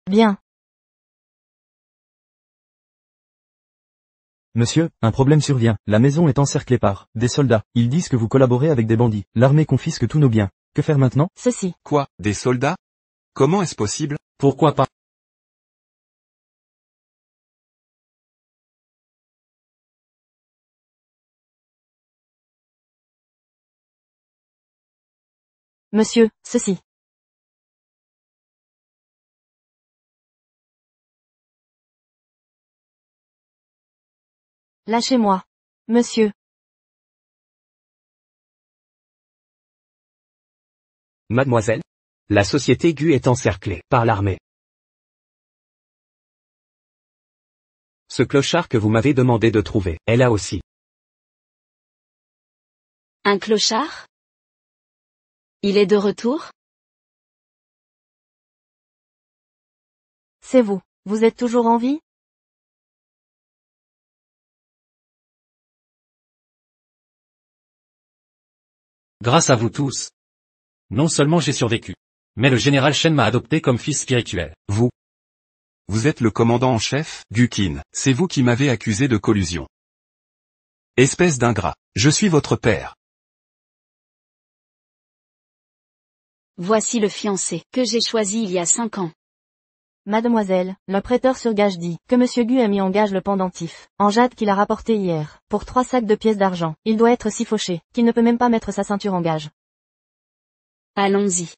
Bien. Monsieur, un problème survient. La maison est encerclée par des soldats. Ils disent que vous collaborez avec des bandits. L'armée confisque tous nos biens. Que faire maintenant? Ceci. Quoi, des soldats? Comment est-ce possible? Pourquoi pas? Monsieur, ceci. Lâchez-moi. Monsieur. Mademoiselle? La société Gu est encerclée par l'armée. Ce clochard que vous m'avez demandé de trouver est là aussi. Un clochard? Il est de retour? C'est vous. Vous êtes toujours en vie? Grâce à vous tous. Non seulement j'ai survécu, mais le général Shen m'a adopté comme fils spirituel. Vous êtes le commandant en chef, Gukin. C'est vous qui m'avez accusé de collusion. Espèce d'ingrat. Je suis votre père. Voici le fiancé que j'ai choisi il y a 5 ans. Mademoiselle, le prêteur sur gage dit que Monsieur Gu a mis en gage le pendentif, en jade qu'il a rapporté hier, pour 3 sacs de pièces d'argent. Il doit être si fauché, qu'il ne peut même pas mettre sa ceinture en gage. Allons-y.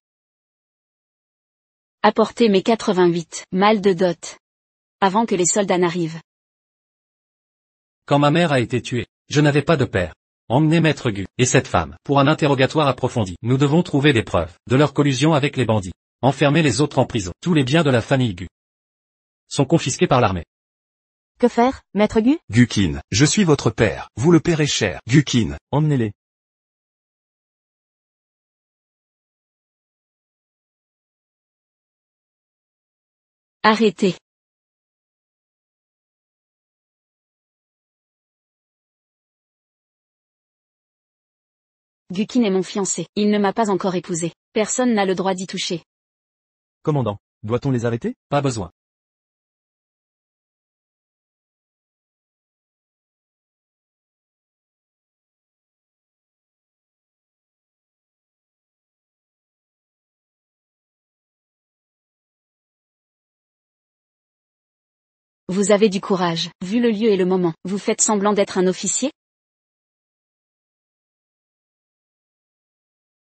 Apportez mes 88 mâles de dot. Avant que les soldats n'arrivent. Quand ma mère a été tuée, je n'avais pas de père. Emmenez Maître Gu et cette femme pour un interrogatoire approfondi. Nous devons trouver des preuves de leur collusion avec les bandits. Enfermer les autres en prison. Tous les biens de la famille Gu sont confisqués par l'armée. Que faire, Maître Gu? Gukin. Je suis votre père. Vous le paierez cher. Gukin. Emmenez-les. Arrêtez. Gukin est mon fiancé. Il ne m'a pas encore épousé. Personne n'a le droit d'y toucher. Commandant, doit-on les arrêter? Pas besoin. Vous avez du courage. Vu le lieu et le moment, vous faites semblant d'être un officier?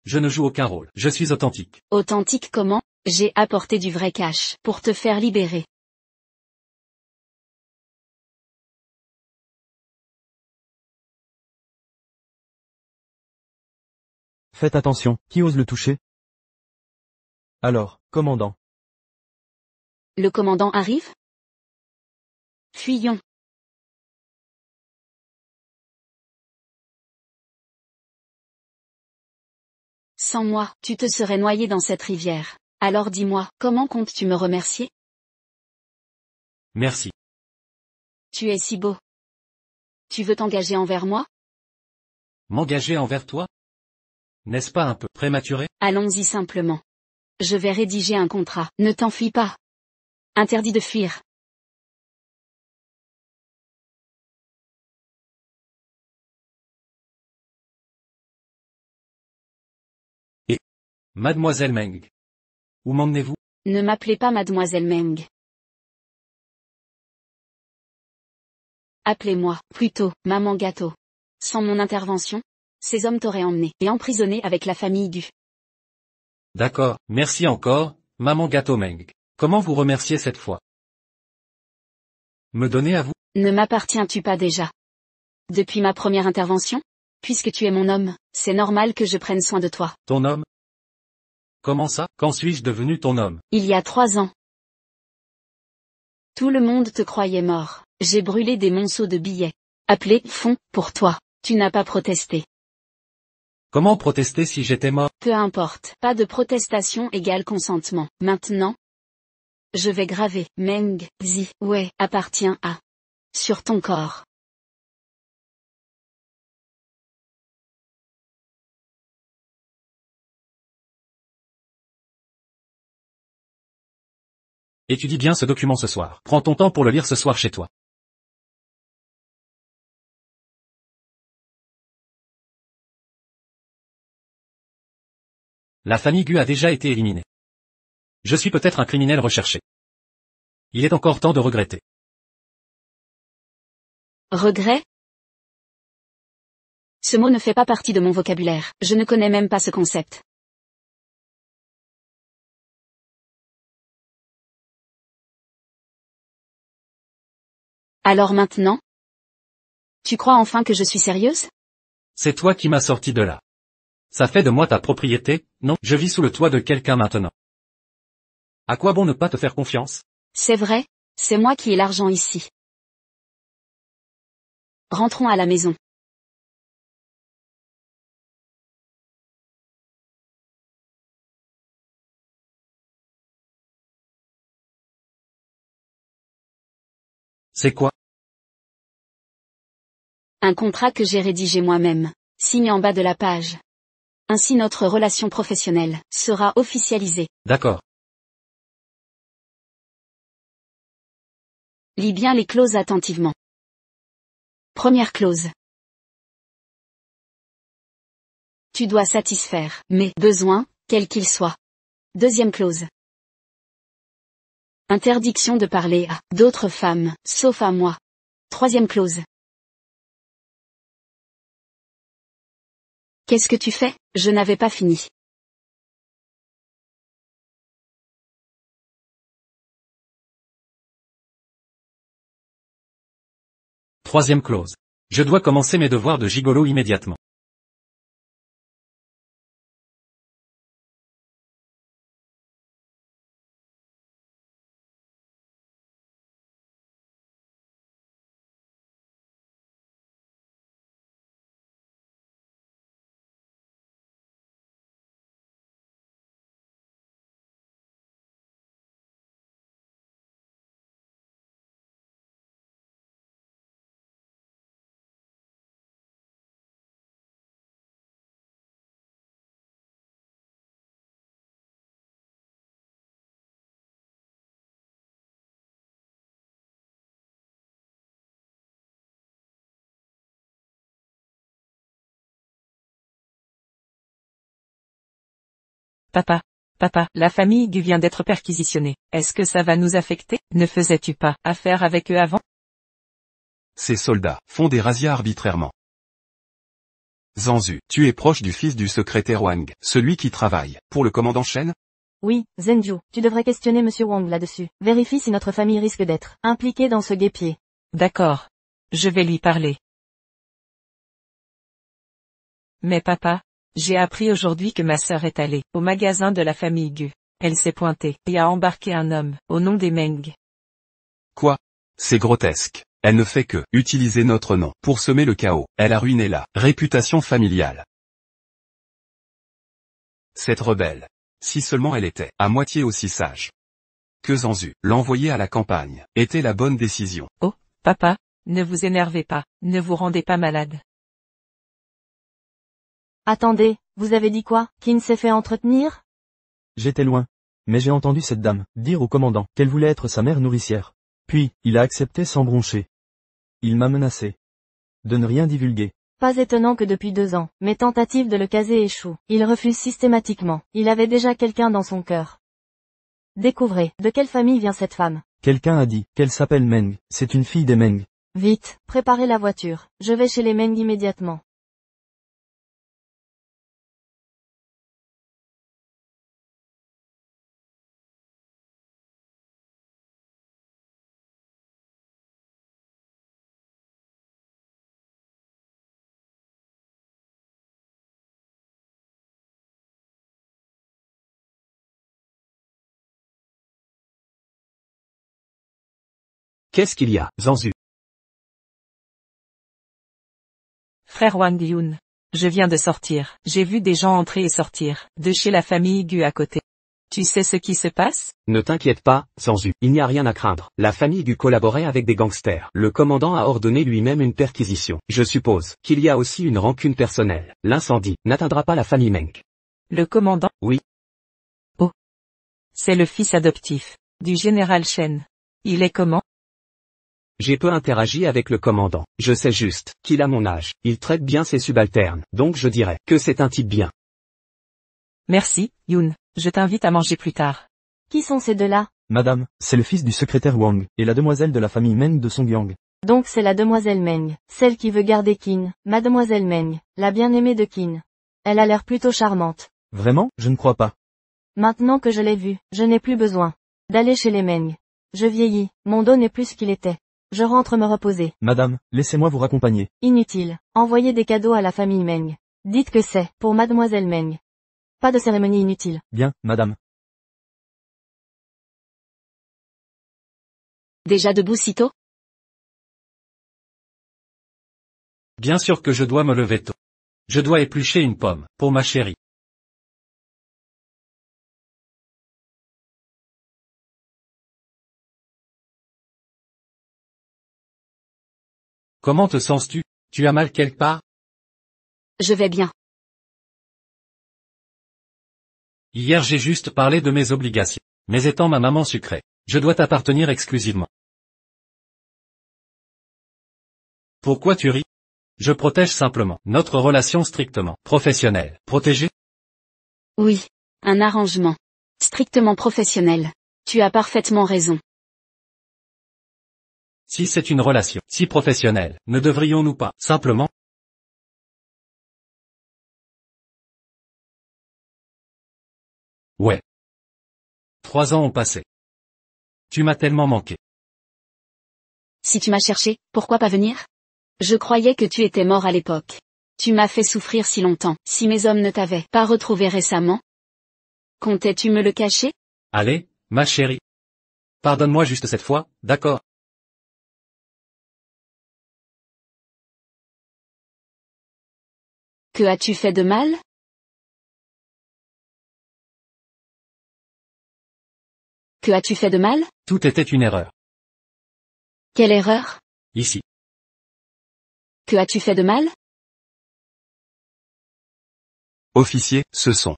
Je ne joue aucun rôle. Je suis authentique. Authentique comment? J'ai apporté du vrai cash pour te faire libérer. Faites attention, qui ose le toucher? Alors, commandant. Le commandant arrive? Fuyons. Sans moi, tu te serais noyé dans cette rivière. Alors dis-moi, comment comptes-tu me remercier? Merci. Tu es si beau. Tu veux t'engager envers moi? M'engager envers toi? N'est-ce pas un peu prématuré? Allons-y simplement. Je vais rédiger un contrat. Ne t'enfuis pas. Interdit de fuir. Mademoiselle Meng. Où m'emmenez-vous? Ne m'appelez pas Mademoiselle Meng. Appelez-moi, plutôt, Maman Gâteau. Sans mon intervention, ces hommes t'auraient emmené et emprisonné avec la famille Gu. D'accord, merci encore, Maman Gâteau Meng. Comment vous remercier cette fois? Me donner à vous? Ne m'appartiens-tu pas déjà? Depuis ma première intervention? Puisque tu es mon homme, c'est normal que je prenne soin de toi. Ton homme? Comment ça? Quand suis-je devenu ton homme? Il y a 3 ans. Tout le monde te croyait mort. J'ai brûlé des monceaux de billets. Appelés fonds pour toi. Tu n'as pas protesté. Comment protester si j'étais mort? Peu importe. Pas de protestation égale consentement. Maintenant, je vais graver Meng Zi Wei appartient à sur ton corps. Étudie bien ce document ce soir. Prends ton temps pour le lire ce soir chez toi. La famille Gu a déjà été éliminée. Je suis peut-être un criminel recherché. Il est encore temps de regretter. Regret? Ce mot ne fait pas partie de mon vocabulaire, je ne connais même pas ce concept. Alors maintenant? Tu crois enfin que je suis sérieuse? C'est toi qui m'as sorti de là. Ça fait de moi ta propriété, non? Je vis sous le toit de quelqu'un maintenant. À quoi bon ne pas te faire confiance? C'est vrai, c'est moi qui ai l'argent ici. Rentrons à la maison. C'est quoi? Un contrat que j'ai rédigé moi-même. Signe en bas de la page. Ainsi notre relation professionnelle sera officialisée. D'accord. Lis bien les clauses attentivement. Première clause. Tu dois satisfaire mes besoins, quels qu'ils soient. Deuxième clause. Interdiction de parler à d'autres femmes, sauf à moi. Troisième clause. Qu'est-ce que tu fais? Je n'avais pas fini. Troisième clause. Je dois commencer mes devoirs de gigolo immédiatement. Papa, la famille Gu vient d'être perquisitionnée. Est-ce que ça va nous affecter? Ne faisais-tu pas affaire avec eux avant? Ces soldats font des razzias arbitrairement. Zanzu, tu es proche du fils du secrétaire Wang, celui qui travaille pour le commandant Shen? Oui, Zhenju, tu devrais questionner monsieur Wang là-dessus. Vérifie si notre famille risque d'être impliquée dans ce guêpier. D'accord. Je vais lui parler. Mais papa, j'ai appris aujourd'hui que ma sœur est allée au magasin de la famille Gu. Elle s'est pointée et a embarqué un homme au nom des Meng. Quoi? C'est grotesque. Elle ne fait que utiliser notre nom pour semer le chaos. Elle a ruiné la réputation familiale. Cette rebelle. Si seulement elle était à moitié aussi sage que Zanzu, l'envoyer à la campagne, était la bonne décision. Oh, papa, ne vous énervez pas, ne vous rendez pas malade. Attendez, vous avez dit quoi? Qin s'est fait entretenir? J'étais loin. Mais j'ai entendu cette dame dire au commandant qu'elle voulait être sa mère nourricière. Puis, il a accepté sans broncher. Il m'a menacé de ne rien divulguer. Pas étonnant que depuis 2 ans, mes tentatives de le caser échouent. Il refuse systématiquement. Il avait déjà quelqu'un dans son cœur. Découvrez, de quelle famille vient cette femme? Quelqu'un a dit qu'elle s'appelle Meng. C'est une fille des Meng. Vite, préparez la voiture. Je vais chez les Meng immédiatement. Qu'est-ce qu'il y a, Zanzu? Frère Wang Yun. Je viens de sortir. J'ai vu des gens entrer et sortir, de chez la famille Gu à côté. Tu sais ce qui se passe? Ne t'inquiète pas, Zanzu. Il n'y a rien à craindre. La famille Gu collaborait avec des gangsters. Le commandant a ordonné lui-même une perquisition. Je suppose qu'il y a aussi une rancune personnelle. L'incendie n'atteindra pas la famille Meng. Le commandant? Oui. Oh. C'est le fils adoptif Du général Shen. Il est comment? J'ai peu interagi avec le commandant. Je sais juste qu'il a mon âge. Il traite bien ses subalternes, donc je dirais que c'est un type bien. Merci, Yoon. Je t'invite à manger plus tard. Qui sont ces deux-là? Madame, c'est le fils du secrétaire Wang, et la demoiselle de la famille Meng de Songyang. Donc c'est la demoiselle Meng, celle qui veut garder Qin, mademoiselle Meng, la bien-aimée de Qin. Elle a l'air plutôt charmante. Vraiment, je ne crois pas. Maintenant que je l'ai vue, je n'ai plus besoin d'aller chez les Meng. Je vieillis, mon dos n'est plus ce qu'il était. Je rentre me reposer. Madame, laissez-moi vous raccompagner. Inutile. Envoyez des cadeaux à la famille Meng. Dites que c'est pour mademoiselle Meng. Pas de cérémonie inutile. Bien, madame. Déjà debout sitôt? Bien sûr que je dois me lever tôt. Je dois éplucher une pomme, pour ma chérie. Comment te sens-tu? Tu as mal quelque part? Je vais bien. Hier j'ai juste parlé de mes obligations. Mais étant ma maman sucrée, je dois t'appartenir exclusivement. Pourquoi tu ris? Je protège simplement notre relation strictement professionnelle. Protégée? Oui. Un arrangement. Strictement professionnel. Tu as parfaitement raison. Si c'est une relation si professionnelle, ne devrions-nous pas simplement? Ouais. 3 ans ont passé. Tu m'as tellement manqué. Si tu m'as cherché, pourquoi pas venir? Je croyais que tu étais mort à l'époque. Tu m'as fait souffrir si longtemps. Si mes hommes ne t'avaient pas retrouvé récemment, comptais-tu me le cacher? Allez, ma chérie. Pardonne-moi juste cette fois, d'accord? Que as-tu fait de mal? Que as-tu fait de mal? Tout était une erreur. Quelle erreur? Ici. Que as-tu fait de mal? Officier, ce sont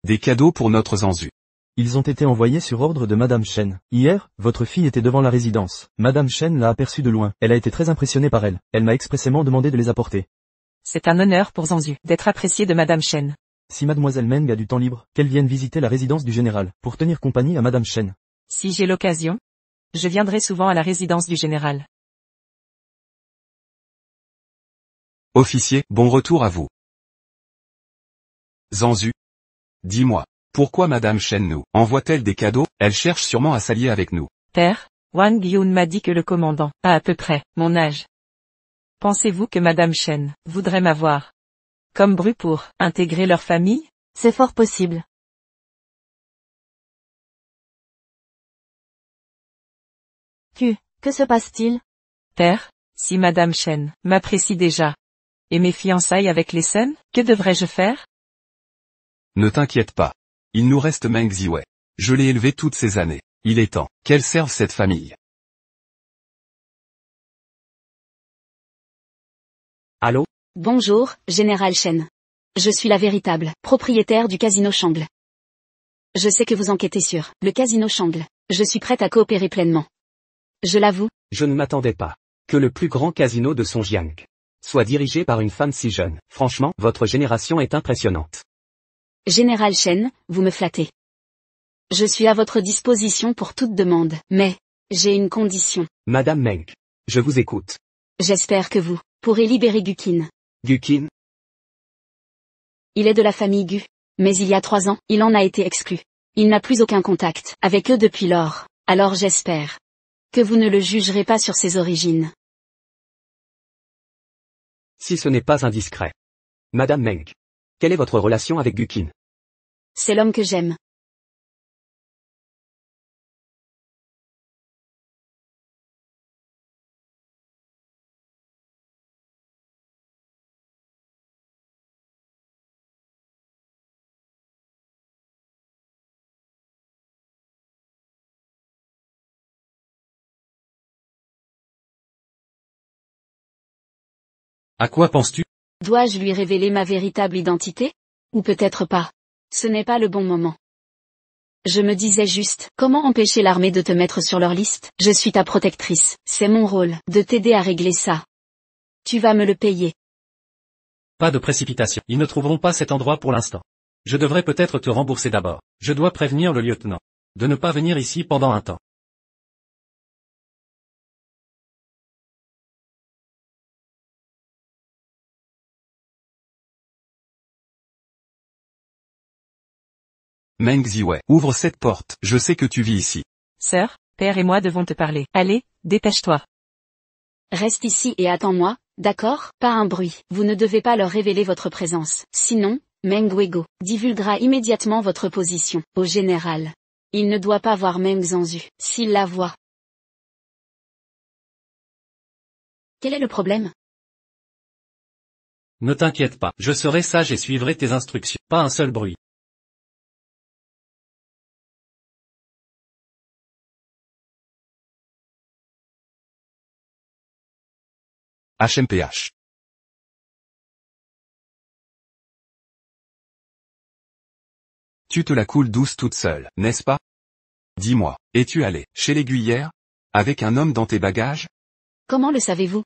des cadeaux pour notre Zanzu. Ils ont été envoyés sur ordre de Madame Shen. Hier, votre fille était devant la résidence. Madame Shen l'a aperçue de loin. Elle a été très impressionnée par elle. Elle m'a expressément demandé de les apporter. C'est un honneur pour Zanzu d'être apprécié de Madame Shen. Si Mademoiselle Meng a du temps libre, qu'elle vienne visiter la résidence du général, pour tenir compagnie à Madame Shen. Si j'ai l'occasion, je viendrai souvent à la résidence du général. Officier, bon retour à vous. Zanzu. Dis-moi, pourquoi Madame Shen nous envoie-t-elle des cadeaux? Elle cherche sûrement à s'allier avec nous. Père, Wang Yun m'a dit que le commandant a à peu près mon âge. Pensez-vous que Madame Shen voudrait m'avoir comme bru pour intégrer leur famille? C'est fort possible. Que se passe-t-il? Père, si Madame Shen m'apprécie déjà, et mes fiançailles avec les Sun, que devrais-je faire? Ne t'inquiète pas. Il nous reste Meng Ziwei. Je l'ai élevé toutes ces années. Il est temps qu'elle serve cette famille. Allô? Bonjour, Général Shen. Je suis la véritable propriétaire du casino Shangle. Je sais que vous enquêtez sur le casino Shangle. Je suis prête à coopérer pleinement. Je l'avoue. Je ne m'attendais pas que le plus grand casino de Songyang soit dirigé par une femme si jeune. Franchement, votre génération est impressionnante. Général Shen, vous me flattez. Je suis à votre disposition pour toute demande, mais j'ai une condition. Madame Meng, je vous écoute. J'espère que vous pourrez libérer Gukin. Gukin? Il est de la famille Gu. Mais il y a 3 ans, il en a été exclu. Il n'a plus aucun contact avec eux depuis lors. Alors j'espère que vous ne le jugerez pas sur ses origines. Si ce n'est pas indiscret. Madame Meng, quelle est votre relation avec Gukin? C'est l'homme que j'aime. À quoi penses-tu? Dois-je lui révéler ma véritable identité? Ou peut-être pas. Ce n'est pas le bon moment. Je me disais juste, comment empêcher l'armée de te mettre sur leur liste? Je suis ta protectrice, c'est mon rôle, de t'aider à régler ça. Tu vas me le payer. Pas de précipitation. Ils ne trouveront pas cet endroit pour l'instant. Je devrais peut-être te rembourser d'abord. Je dois prévenir le lieutenant de ne pas venir ici pendant un temps. Meng Ziwei, ouvre cette porte, je sais que tu vis ici. Sœur, père et moi devons te parler. Allez, dépêche-toi. Reste ici et attends-moi, d'accord? Pas un bruit. Vous ne devez pas leur révéler votre présence. Sinon, Meng Wego divulguera immédiatement votre position au général. Il ne doit pas voir Meng Zhanzu. S'il la voit. Quel est le problème? Ne t'inquiète pas, je serai sage et suivrai tes instructions. Pas un seul bruit. HMPH. Tu te la coules douce toute seule, n'est-ce pas? Dis-moi, es-tu allé chez l'aiguillère? Avec un homme dans tes bagages? Comment le savez-vous?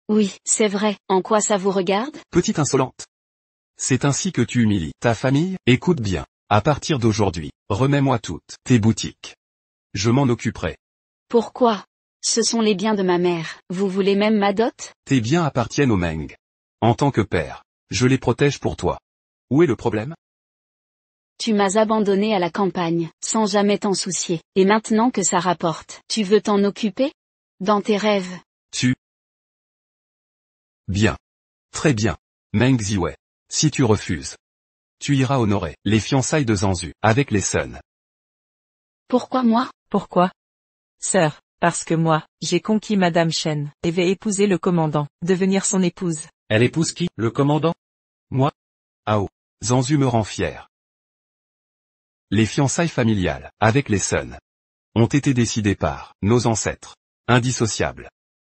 Oui, c'est vrai. En quoi ça vous regarde? Petite insolente. C'est ainsi que tu humilies ta famille? Écoute bien. À partir d'aujourd'hui, remets-moi toutes tes boutiques. Je m'en occuperai. Pourquoi? Ce sont les biens de ma mère. Vous voulez même ma dot? Tes biens appartiennent au Meng. En tant que père, je les protège pour toi. Où est le problème? Tu m'as abandonné à la campagne, sans jamais t'en soucier. Et maintenant que ça rapporte, tu veux t'en occuper? Dans tes rêves. Bien. Très bien. Meng Ziwei. Si tu refuses, tu iras honorer les fiançailles de Zhanzu avec les Sun. Pourquoi moi? Pourquoi? Sœur, parce que moi, j'ai conquis Madame Shen, et vais épouser le commandant, devenir son épouse. Elle épouse qui? Le commandant? Moi? Ao. Zhanzu me rend fier. Les fiançailles familiales, avec les Sun, ont été décidées par nos ancêtres. Indissociables.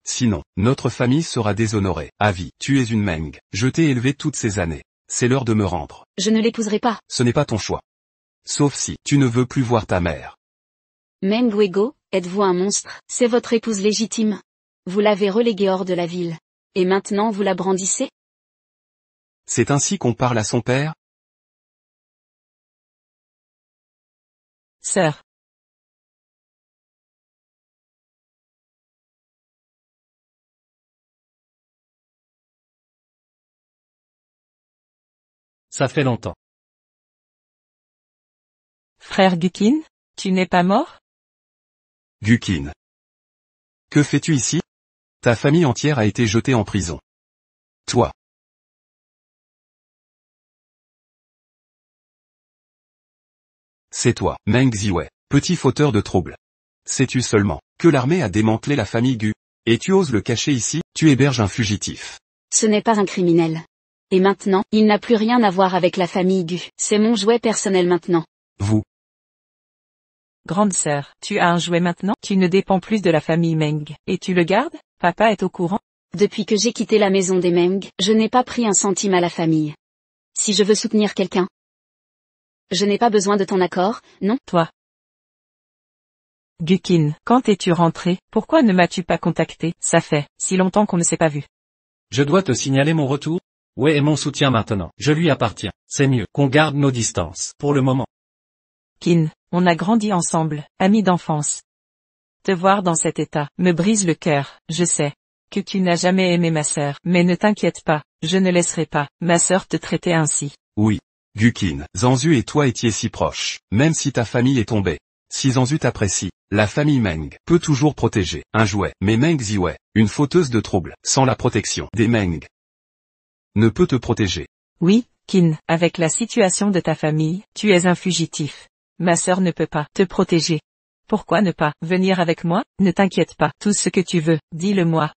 Sinon, notre famille sera déshonorée, à vie. Tu es une Meng. Je t'ai élevé toutes ces années. C'est l'heure de me rendre. Je ne l'épouserai pas. Ce n'est pas ton choix. Sauf si tu ne veux plus voir ta mère. Meng Wego, êtes-vous un monstre? C'est votre épouse légitime. Vous l'avez reléguée hors de la ville. Et maintenant vous la brandissez? C'est ainsi qu'on parle à son père? Sœur. Ça fait longtemps. Frère Gukin, tu n'es pas mort? Gukin. Que fais-tu ici? Ta famille entière a été jetée en prison. Toi. C'est toi, Meng Ziwei, petit fauteur de troubles. Sais-tu seulement que l'armée a démantelé la famille Gu? Et tu oses le cacher ici? Tu héberges un fugitif. Ce n'est pas un criminel. Et maintenant, il n'a plus rien à voir avec la famille Gu. C'est mon jouet personnel maintenant. Vous. Grande sœur, tu as un jouet maintenant? Tu ne dépends plus de la famille Meng. Et tu le gardes? Papa est au courant? Depuis que j'ai quitté la maison des Meng, je n'ai pas pris un centime à la famille. Si je veux soutenir quelqu'un, je n'ai pas besoin de ton accord, non? Toi. Gukin, quand es-tu rentré? Pourquoi ne m'as-tu pas contacté? Ça fait si longtemps qu'on ne s'est pas vu. Je dois te signaler mon retour? Ouais, et mon soutien maintenant. Je lui appartiens. C'est mieux qu'on garde nos distances, pour le moment. Kin, on a grandi ensemble, amis d'enfance. Te voir dans cet état me brise le cœur. Je sais que tu n'as jamais aimé ma sœur, mais ne t'inquiète pas, je ne laisserai pas ma sœur te traiter ainsi. Oui. Gukin, Zhanzu et toi étiez si proches, même si ta famille est tombée. Si Zhanzu t'apprécie, la famille Meng peut toujours protéger un jouet. Mais Meng Ziwei, une fauteuse de troubles, sans la protection des Meng, ne peut te protéger. Oui, Kin, avec la situation de ta famille, tu es un fugitif. Ma sœur ne peut pas te protéger. Pourquoi ne pas venir avec moi? Ne t'inquiète pas, tout ce que tu veux, dis-le-moi.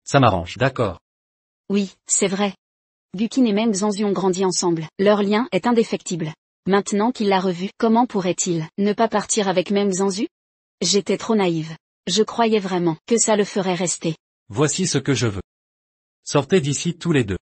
Ça m'arrange, d'accord. Oui, c'est vrai. Gukin et Meng Zhanzu ont grandi ensemble. Leur lien est indéfectible. Maintenant qu'il l'a revu, comment pourrait-il ne pas partir avec Meng Zhanzu? J'étais trop naïve. Je croyais vraiment que ça le ferait rester. Voici ce que je veux. Sortez d'ici tous les deux.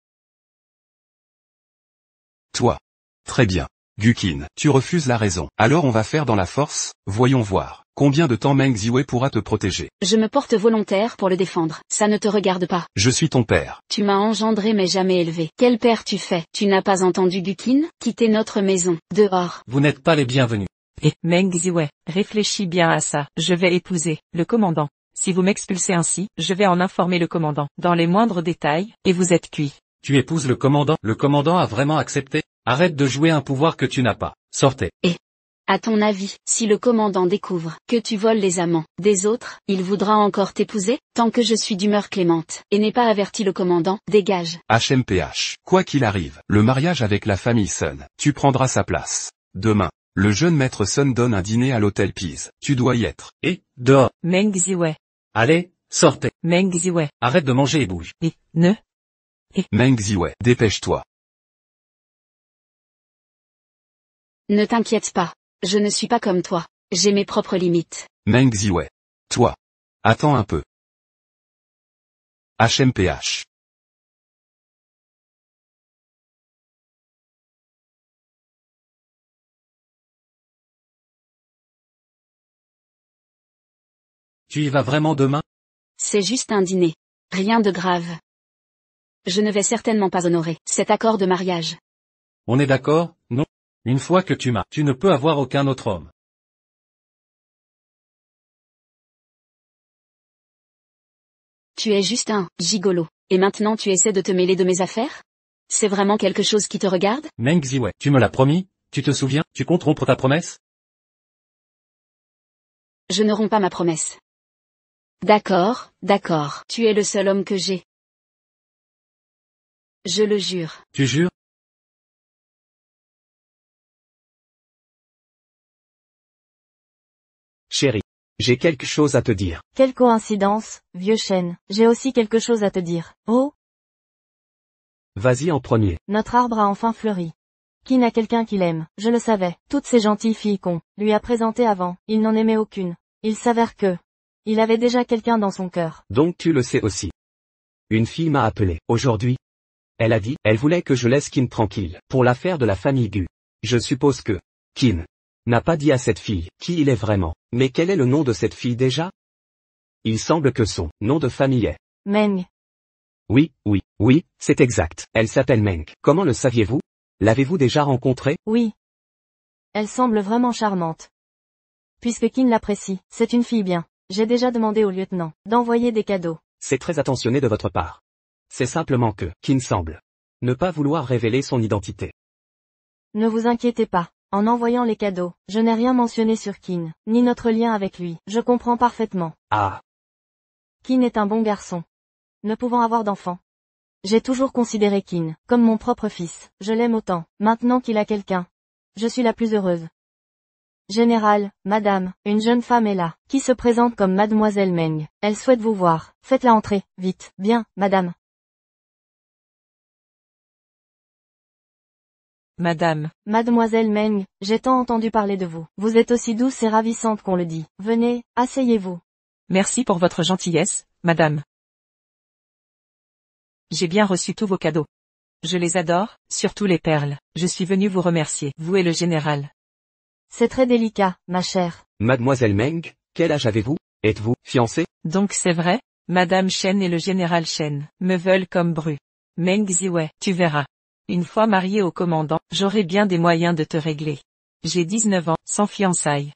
Toi. Très bien. Gukin, tu refuses la raison. Alors on va faire dans la force, voyons voir. Combien de temps Meng Ziwei pourra te protéger? Je me porte volontaire pour le défendre. Ça ne te regarde pas. Je suis ton père. Tu m'as engendré mais jamais élevé. Quel père tu fais? Tu n'as pas entendu Gukin? Quitter notre maison. Dehors. Vous n'êtes pas les bienvenus. Et, Meng Ziwei, réfléchis bien à ça. Je vais épouser le commandant. Si vous m'expulsez ainsi, je vais en informer le commandant, dans les moindres détails, et vous êtes cuit. Tu épouses le commandant? Le commandant a vraiment accepté? Arrête de jouer un pouvoir que tu n'as pas. Sortez. À ton avis, si le commandant découvre que tu voles les amants des autres, il voudra encore t'épouser? Tant que je suis d'humeur clémente, et n'ai pas averti le commandant, dégage. HMPH. Quoi qu'il arrive, le mariage avec la famille Sun, tu prendras sa place. Demain, le jeune maître Sun donne un dîner à l'hôtel Pise. Tu dois y être. Et, dehors. Meng Ziwei. Allez, sortez. Meng Ziwei. Arrête de manger et bouge. Et, ne. Meng Ziwei, dépêche-toi. Ne t'inquiète pas. Je ne suis pas comme toi. J'ai mes propres limites. Meng Ziwei. Toi. Attends un peu. HMPH. Tu y vas vraiment demain? C'est juste un dîner. Rien de grave. Je ne vais certainement pas honorer cet accord de mariage. On est d'accord, non? Une fois que tu m'as, tu ne peux avoir aucun autre homme. Tu es juste un gigolo. Et maintenant tu essaies de te mêler de mes affaires? C'est vraiment quelque chose qui te regarde? Meng Ziwei, tu me l'as promis? Tu te souviens? Tu comptes rompre ta promesse? Je ne romps pas ma promesse. D'accord, d'accord. Tu es le seul homme que j'ai. Je le jure. Tu jures? Chérie, j'ai quelque chose à te dire. Quelle coïncidence, vieux chêne. J'ai aussi quelque chose à te dire. Oh, Vas-y en premier. notre arbre a enfin fleuri. Qui n'a quelqu'un qu'il aime? Je le savais. Toutes ces gentilles filles qu'on lui a présentées avant, il n'en aimait aucune. Il s'avère que il avait déjà quelqu'un dans son cœur. Donc tu le sais aussi. Une fille m'a appelé, aujourd'hui. Elle a dit, elle voulait que je laisse Qin tranquille, pour l'affaire de la famille Gu. Je suppose que Qin n'a pas dit à cette fille qui il est vraiment. Mais quel est le nom de cette fille déjà? Il semble que son nom de famille est... Meng. Oui, c'est exact. Elle s'appelle Meng. Comment le saviez-vous? L'avez-vous déjà rencontrée? Oui. Elle semble vraiment charmante. Puisque Qin l'apprécie, c'est une fille bien. J'ai déjà demandé au lieutenant d'envoyer des cadeaux. C'est très attentionné de votre part. C'est simplement que Qin semble ne pas vouloir révéler son identité. Ne vous inquiétez pas. En envoyant les cadeaux, je n'ai rien mentionné sur Qin, ni notre lien avec lui. Je comprends parfaitement. Ah, Qin est un bon garçon. Ne pouvant avoir d'enfant. J'ai toujours considéré Qin comme mon propre fils. Je l'aime autant, maintenant qu'il a quelqu'un. Je suis la plus heureuse. Général, madame, une jeune femme est là, qui se présente comme mademoiselle Meng. Elle souhaite vous voir. Faites-la entrer, vite. Bien, madame. Madame. Mademoiselle Meng, j'ai tant entendu parler de vous. Vous êtes aussi douce et ravissante qu'on le dit. Venez, asseyez-vous. Merci pour votre gentillesse, madame. J'ai bien reçu tous vos cadeaux. Je les adore, surtout les perles. Je suis venu vous remercier, vous et le général. C'est très délicat, ma chère. mademoiselle Meng, quel âge avez-vous? Êtes-vous fiancée? Donc c'est vrai, madame Shen et le général Shen me veulent comme bru. Meng Ziwei, tu verras. Une fois marié au commandant, j'aurai bien des moyens de te régler. J'ai 19 ans, sans fiançailles.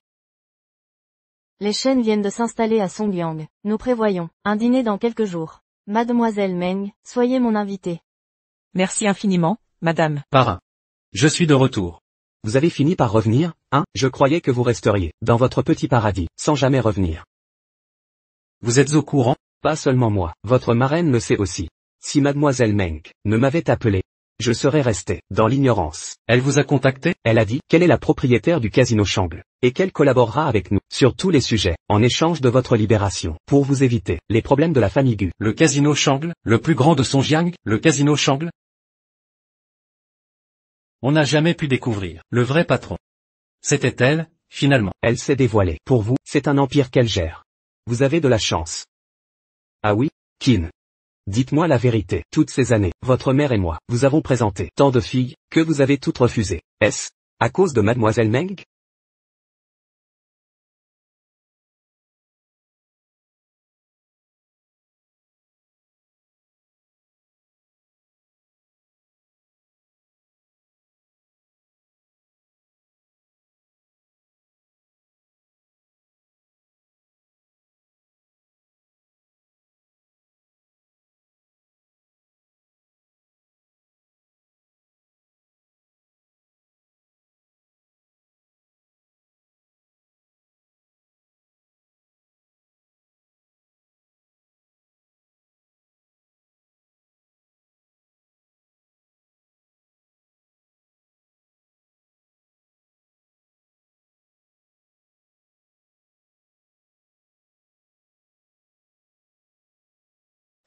Les Shen viennent de s'installer à Songyang. Nous prévoyons un dîner dans quelques jours. Mademoiselle Meng, soyez mon invitée. Merci infiniment, madame. Parrain. Je suis de retour. Vous avez fini par revenir, hein? Je croyais que vous resteriez dans votre petit paradis, sans jamais revenir. Vous êtes au courant? Pas seulement moi, votre marraine le sait aussi. Si mademoiselle Meng ne m'avait appelé, je serais resté dans l'ignorance. Elle vous a contacté? Elle a dit qu'elle est la propriétaire du casino Shangle, et qu'elle collaborera avec nous sur tous les sujets, en échange de votre libération, pour vous éviter les problèmes de la famille Gu. Le casino Shangle, le plus grand de Songjiang, le casino Shangle? On n'a jamais pu découvrir le vrai patron. C'était elle, finalement. Elle s'est dévoilée. Pour vous, c'est un empire qu'elle gère. Vous avez de la chance. Ah oui, Qin. Dites-moi la vérité. Toutes ces années, votre mère et moi, vous avons présenté tant de filles, que vous avez toutes refusées. Est-ce à cause de mademoiselle Meng?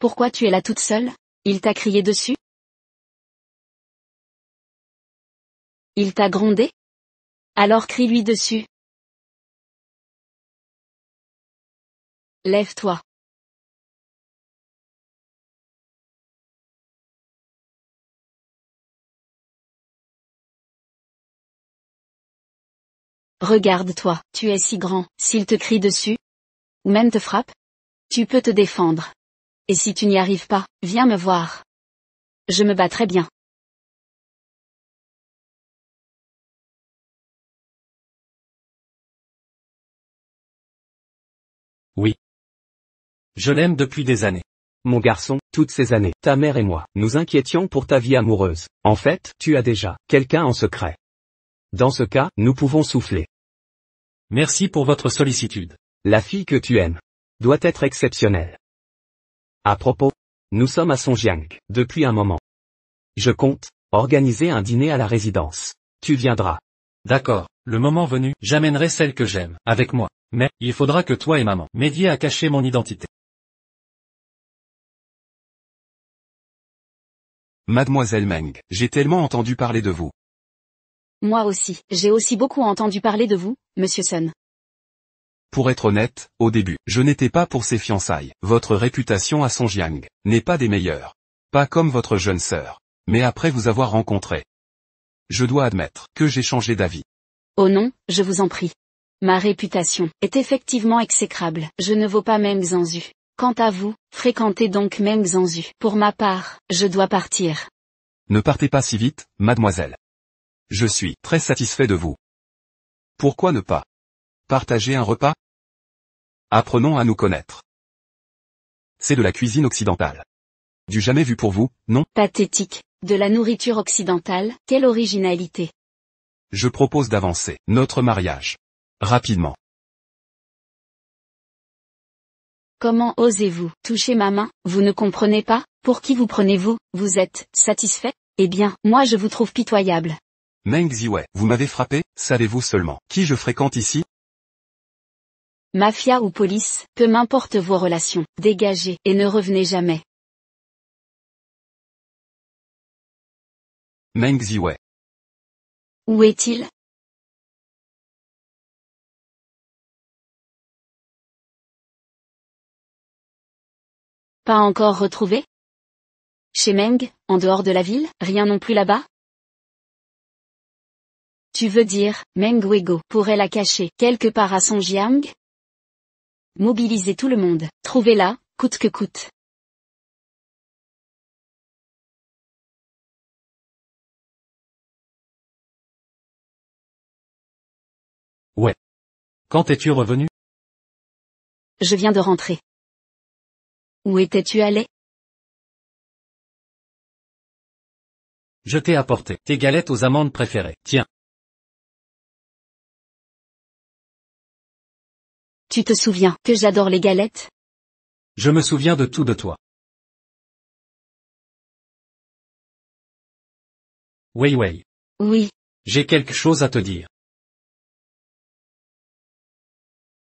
Pourquoi tu es là toute seule? Il t'a crié dessus? Il t'a grondé? Alors crie-lui dessus. Lève-toi. Regarde-toi, tu es si grand, s'il te crie dessus, ou même te frappe, tu peux te défendre. Et si tu n'y arrives pas, viens me voir. Je me bats très bien. Oui. Je l'aime depuis des années. Mon garçon, toutes ces années, ta mère et moi, nous inquiétions pour ta vie amoureuse. En fait, tu as déjà quelqu'un en secret. Dans ce cas, nous pouvons souffler. Merci pour votre sollicitude. La fille que tu aimes doit être exceptionnelle. À propos, nous sommes à Songjiang, depuis un moment. Je compte organiser un dîner à la résidence. Tu viendras. D'accord, le moment venu, j'amènerai celle que j'aime, avec moi. Mais, il faudra que toi et maman m'aidiez à cacher mon identité. Mademoiselle Meng, j'ai tellement entendu parler de vous. Moi aussi, j'ai aussi beaucoup entendu parler de vous, Monsieur Sun. Pour être honnête, au début, je n'étais pas pour ces fiançailles. Votre réputation à Songjiang n'est pas des meilleures. Pas comme votre jeune sœur. Mais après vous avoir rencontré, je dois admettre que j'ai changé d'avis. Oh non, je vous en prie. Ma réputation est effectivement exécrable. Je ne vaux pas Meng Zhanzhu. Quant à vous, fréquentez donc Meng Zhanzhu. Pour ma part, je dois partir. Ne partez pas si vite, mademoiselle. Je suis très satisfait de vous. Pourquoi ne pas partager un repas? Apprenons à nous connaître. C'est de la cuisine occidentale. Du jamais vu pour vous, non? Pathétique. De la nourriture occidentale, quelle originalité. Je propose d'avancer notre mariage. Rapidement. Comment osez-vous toucher ma main? Vous ne comprenez pas? Pour qui vous prenez-vous? Vous êtes satisfait? Eh bien, moi je vous trouve pitoyable. Meng Ziwei, vous m'avez frappé, savez-vous seulement qui je fréquente ici? Mafia ou police, peu m'importe vos relations, dégagez, et ne revenez jamais. Meng Ziwei. Où est-il? Pas encore retrouvé? Chez Meng, en dehors de la ville, rien non plus là-bas? Tu veux dire, Meng Wego pourrait la cacher quelque part à Songjiang? Mobilisez tout le monde, trouvez-la, coûte que coûte. Ouais. Quand es-tu revenu? Je viens de rentrer. Où étais-tu allé? Je t'ai apporté tes galettes aux amandes préférées. Tiens. Tu te souviens que j'adore les galettes? Je me souviens de tout de toi. Wei Wei. Oui. J'ai quelque chose à te dire.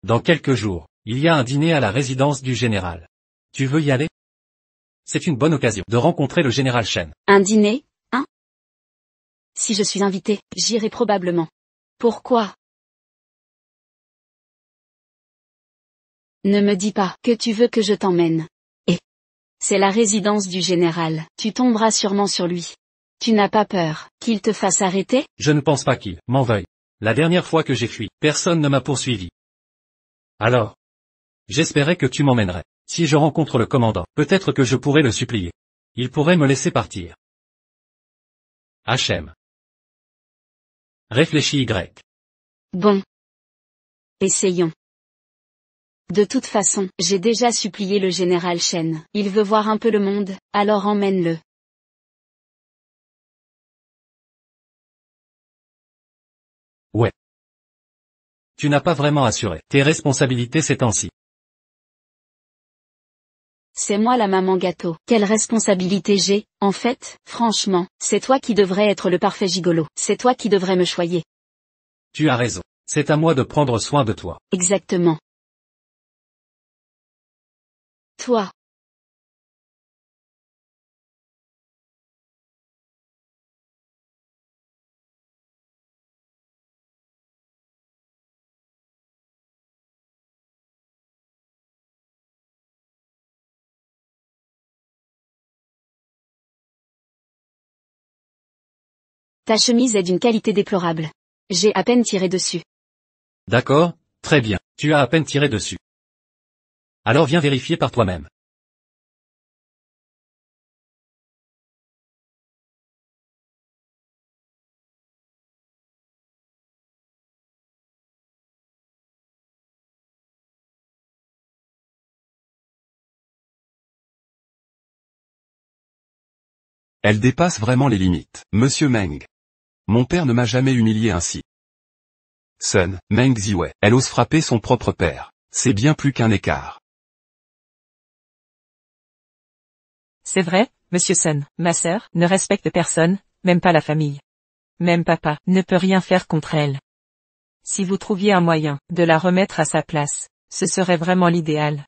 Dans quelques jours, il y a un dîner à la résidence du général. Tu veux y aller? C'est une bonne occasion de rencontrer le général Shen. Un dîner, hein? Si je suis invité, j'irai probablement. Pourquoi? Ne me dis pas que tu veux que je t'emmène. C'est la résidence du général. Tu tomberas sûrement sur lui. Tu n'as pas peur qu'il te fasse arrêter? Je ne pense pas qu'il m'en veuille. La dernière fois que j'ai fui, personne ne m'a poursuivi. Alors, j'espérais que tu m'emmènerais. Si je rencontre le commandant, peut-être que je pourrais le supplier. Il pourrait me laisser partir. HM. Réfléchis Y. Bon. Essayons. De toute façon, j'ai déjà supplié le général Shen. Il veut voir un peu le monde, alors emmène-le. Ouais. Tu n'as pas vraiment assuré tes responsabilités ces temps-ci. C'est moi la maman gâteau. Quelle responsabilité j'ai, en fait? Franchement, c'est toi qui devrais être le parfait gigolo. C'est toi qui devrais me choyer. Tu as raison. C'est à moi de prendre soin de toi. Exactement. Toi. Ta chemise est d'une qualité déplorable. J'ai à peine tiré dessus. D'accord, très bien. Tu as à peine tiré dessus. Alors viens vérifier par toi-même. Elle dépasse vraiment les limites, Monsieur Meng. Mon père ne m'a jamais humilié ainsi. Sun, Meng Ziwei, elle ose frapper son propre père. C'est bien plus qu'un écart. C'est vrai, monsieur Sun, ma sœur, ne respecte personne, même pas la famille. Même papa ne peut rien faire contre elle. Si vous trouviez un moyen de la remettre à sa place, ce serait vraiment l'idéal.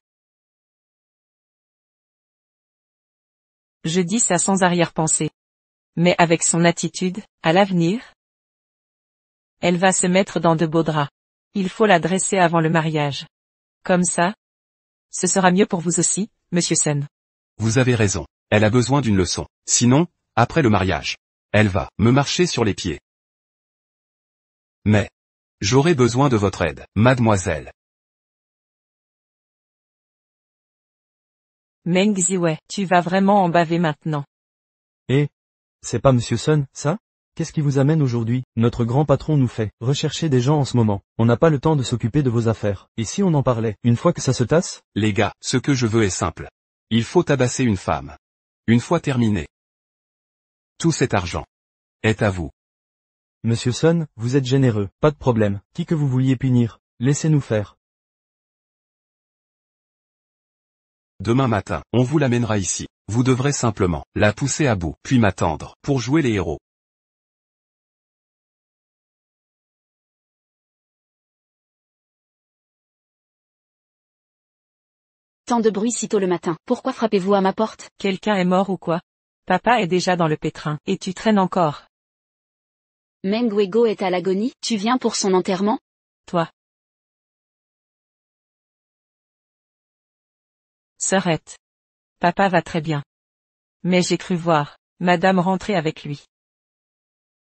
Je dis ça sans arrière-pensée. Mais avec son attitude, à l'avenir, elle va se mettre dans de beaux draps. Il faut la dresser avant le mariage. Comme ça, ce sera mieux pour vous aussi, monsieur Sun. Vous avez raison. Elle a besoin d'une leçon. Sinon, après le mariage, elle va me marcher sur les pieds. Mais, j'aurai besoin de votre aide, mademoiselle. Meng Ziwei, tu vas vraiment en baver maintenant. Et c'est pas Monsieur Sun, ça? Qu'est-ce qui vous amène aujourd'hui? Notre grand patron nous fait rechercher des gens en ce moment. On n'a pas le temps de s'occuper de vos affaires. Et si on en parlait, une fois que ça se tasse? Les gars, ce que je veux est simple. Il faut tabasser une femme. Une fois terminé. Tout cet argent est à vous. Monsieur Sun, vous êtes généreux, pas de problème. Qui que vous vouliez punir, laissez-nous faire. Demain matin, on vous l'amènera ici. Vous devrez simplement la pousser à bout, puis m'attendre, pour jouer les héros. Tant de bruit si tôt le matin. Pourquoi frappez-vous à ma porte? Quelqu'un est mort ou quoi? Papa est déjà dans le pétrin, et tu traînes encore. Meng Wego est à l'agonie, tu viens pour son enterrement? Toi. Sœurette. Papa va très bien. Mais j'ai cru voir madame rentrer avec lui.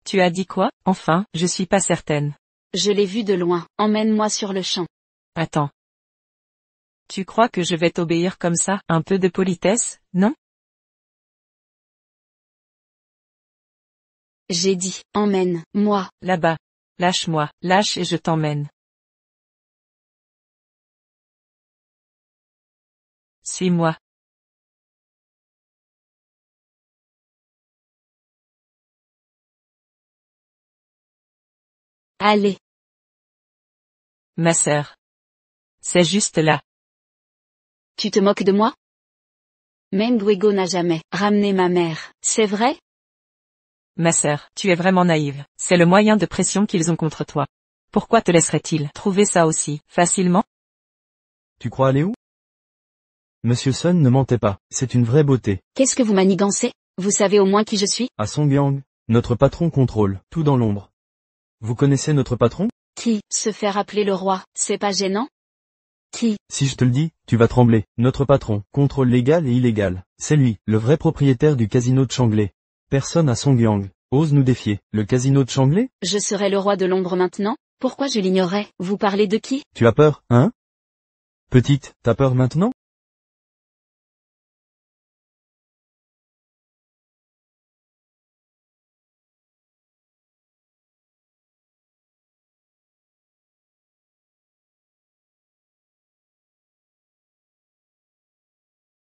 Tu as dit quoi? Enfin, je suis pas certaine. Je l'ai vu de loin, emmène-moi sur le champ. Attends. Tu crois que je vais t'obéir comme ça? Un peu de politesse, non? J'ai dit, emmène-moi. Là-bas. Lâche-moi, lâche et je t'emmène. Suis-moi. Allez. Ma sœur. C'est juste là. Tu te moques de moi? Meng Wego n'a jamais ramené ma mère, c'est vrai? Ma sœur, tu es vraiment naïve. C'est le moyen de pression qu'ils ont contre toi. Pourquoi te laisseraient-ils trouver ça aussi facilement? Tu crois aller où? Monsieur Sun ne mentait pas, c'est une vraie beauté. Qu'est-ce que vous manigancez? Vous savez au moins qui je suis? À Songyang, notre patron contrôle, tout dans l'ombre. Vous connaissez notre patron? Qui, se faire appeler le roi, c'est pas gênant? Qui? Si je te le dis, tu vas trembler. Notre patron, contrôle légal et illégal. C'est lui, le vrai propriétaire du casino de Changlé. Personne à Songyang ose nous défier. Le casino de Changlé? Je serai le roi de l'ombre maintenant? Pourquoi je l'ignorais? Vous parlez de qui? Tu as peur, hein? Petite, t'as peur maintenant?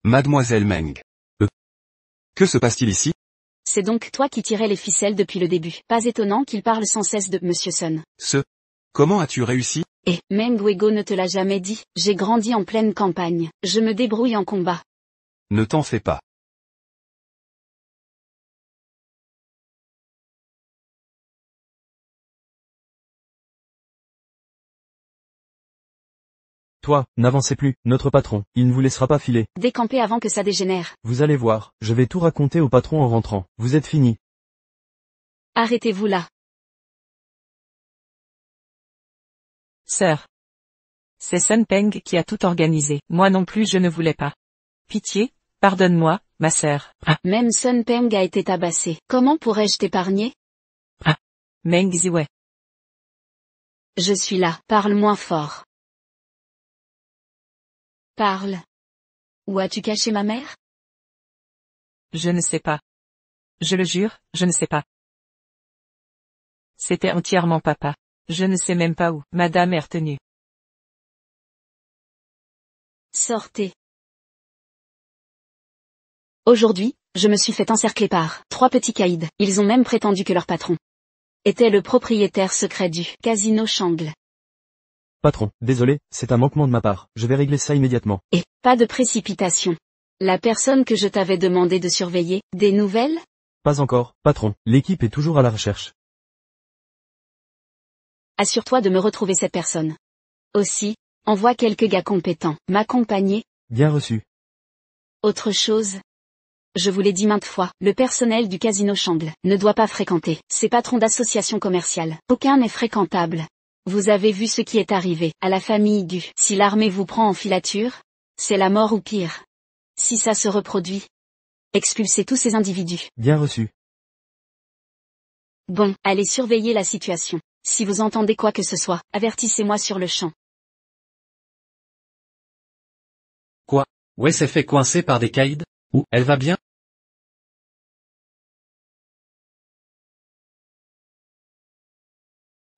Mademoiselle Meng. Que se passe-t-il ici? C'est donc toi qui tirais les ficelles depuis le début. Pas étonnant qu'il parle sans cesse de Monsieur Sun. Comment as-tu réussi? Et, Meng Wego ne te l'a jamais dit, j'ai grandi en pleine campagne. Je me débrouille en combat. Ne t'en fais pas. Toi, n'avancez plus, notre patron, il ne vous laissera pas filer. Décampez avant que ça dégénère. Vous allez voir, je vais tout raconter au patron en rentrant. Vous êtes fini. Arrêtez-vous là. Sœur. C'est Sun Peng qui a tout organisé. Moi non plus je ne voulais pas. Pitié, pardonne-moi, ma sœur. Même Sun Peng a été tabassé. Comment pourrais-je t'épargner? Meng Ziwei. Je suis là. Parle moins fort. Parle. Où as-tu caché ma mère? Je ne sais pas. Je le jure, je ne sais pas. C'était entièrement papa. Je ne sais même pas où. Madame est retenue. Sortez. Aujourd'hui, je me suis fait encercler par 3 petits caïds. Ils ont même prétendu que leur patron était le propriétaire secret du casino Changle. Patron, désolé, c'est un manquement de ma part. Je vais régler ça immédiatement. Et, pas de précipitation. La personne que je t'avais demandé de surveiller, des nouvelles? Pas encore, patron, l'équipe est toujours à la recherche. Assure-toi de me retrouver cette personne. Aussi, envoie quelques gars compétents m'accompagner. Bien reçu. Autre chose? Je vous l'ai dit maintes fois, le personnel du casino Changle ne doit pas fréquenter ces patrons d'associations commerciales. Aucun n'est fréquentable. Vous avez vu ce qui est arrivé à la famille Gu. Si l'armée vous prend en filature, c'est la mort ou pire. Si ça se reproduit, expulsez tous ces individus. Bien reçu. Bon, allez surveiller la situation. Si vous entendez quoi que ce soit, avertissez-moi sur le champ. Quoi? Ouais, s'est fait coincer par des caïds? Où? Elle va bien?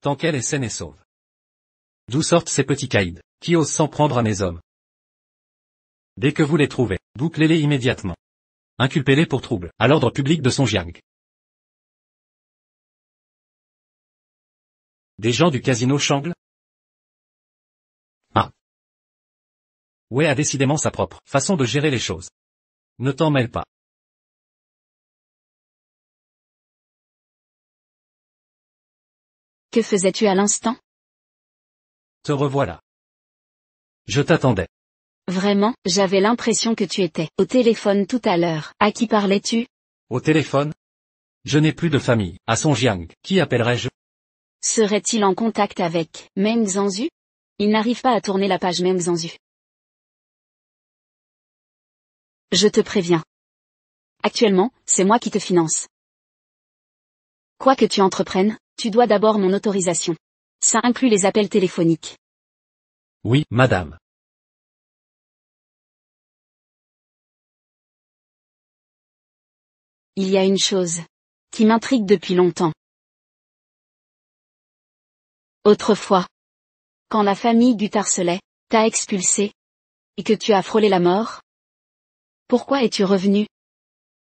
Tant qu'elle est saine et sauve. D'où sortent ces petits caïds, qui osent s'en prendre à mes hommes? Dès que vous les trouvez, bouclez-les immédiatement. Inculpez-les pour trouble à l'ordre public de Songyang. Des gens du casino Changle? Ah. Ouais a décidément sa propre façon de gérer les choses. Ne t'en mêle pas. Que faisais-tu à l'instant? Te revoilà. Je t'attendais. Vraiment, j'avais l'impression que tu étais au téléphone tout à l'heure. À qui parlais-tu? Au téléphone? Je n'ai plus de famille, à Songyang. Qui appellerai-je? Serait-il en contact avec Meng Zhanzu? Il n'arrive pas à tourner la page Meng Zhanzu. Je te préviens. Actuellement, c'est moi qui te finance. Quoi que tu entreprennes, tu dois d'abord mon autorisation. Ça inclut les appels téléphoniques. Oui, madame. Il y a une chose qui m'intrigue depuis longtemps. Autrefois, quand la famille Gu t'harcelait, t'a expulsé, et que tu as frôlé la mort, pourquoi es-tu revenu?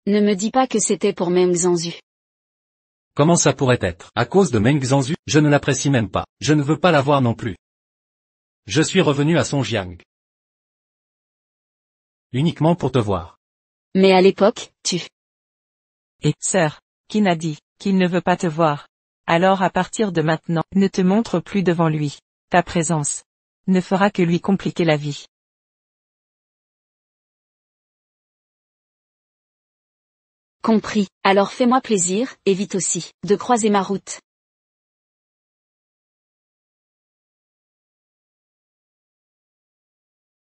Ne me dis pas que c'était pour Meng Zhanzu. Comment ça pourrait être? À cause de Meng Zhanzu, je ne l'apprécie même pas. Je ne veux pas la voir non plus. Je suis revenu à Songyang. Uniquement pour te voir. Mais à l'époque, tu... Et, sœur, qui n'a dit qu'il ne veut pas te voir? Alors à partir de maintenant, ne te montre plus devant lui. Ta présence ne fera que lui compliquer la vie. Compris. Alors fais-moi plaisir, évite aussi de croiser ma route.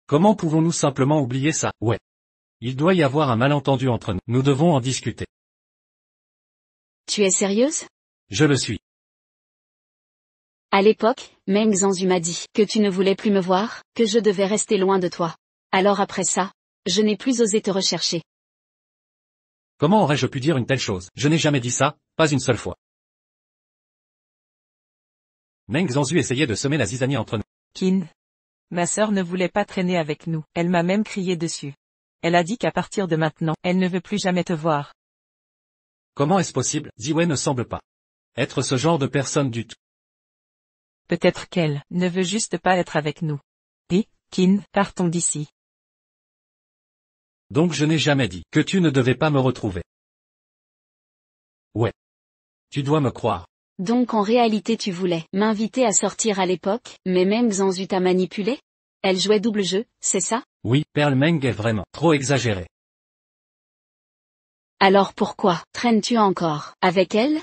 Comment pouvons-nous simplement oublier ça? Ouais. Il doit y avoir un malentendu entre nous. Nous devons en discuter. Tu es sérieuse? Je le suis. À l'époque, Meng Zhanzu m'a dit que tu ne voulais plus me voir, que je devais rester loin de toi. Alors après ça, je n'ai plus osé te rechercher. Comment aurais-je pu dire une telle chose? Je n'ai jamais dit ça, pas une seule fois. Meng Zhanzu essayait de semer la zizanie entre nous. Qin. Ma sœur ne voulait pas traîner avec nous, elle m'a même crié dessus. Elle a dit qu'à partir de maintenant, elle ne veut plus jamais te voir. Comment est-ce possible? Ziwei ne semble pas être ce genre de personne du tout. Peut-être qu'elle ne veut juste pas être avec nous. Et, Qin, partons d'ici. Donc je n'ai jamais dit que tu ne devais pas me retrouver. Ouais. Tu dois me croire. Donc en réalité tu voulais m'inviter à sortir à l'époque, mais Meng Zhanzu t'a manipulé? Elle jouait double jeu, c'est ça? Oui, Pearl Meng est vraiment trop exagérée. Alors pourquoi traînes-tu encore avec elle?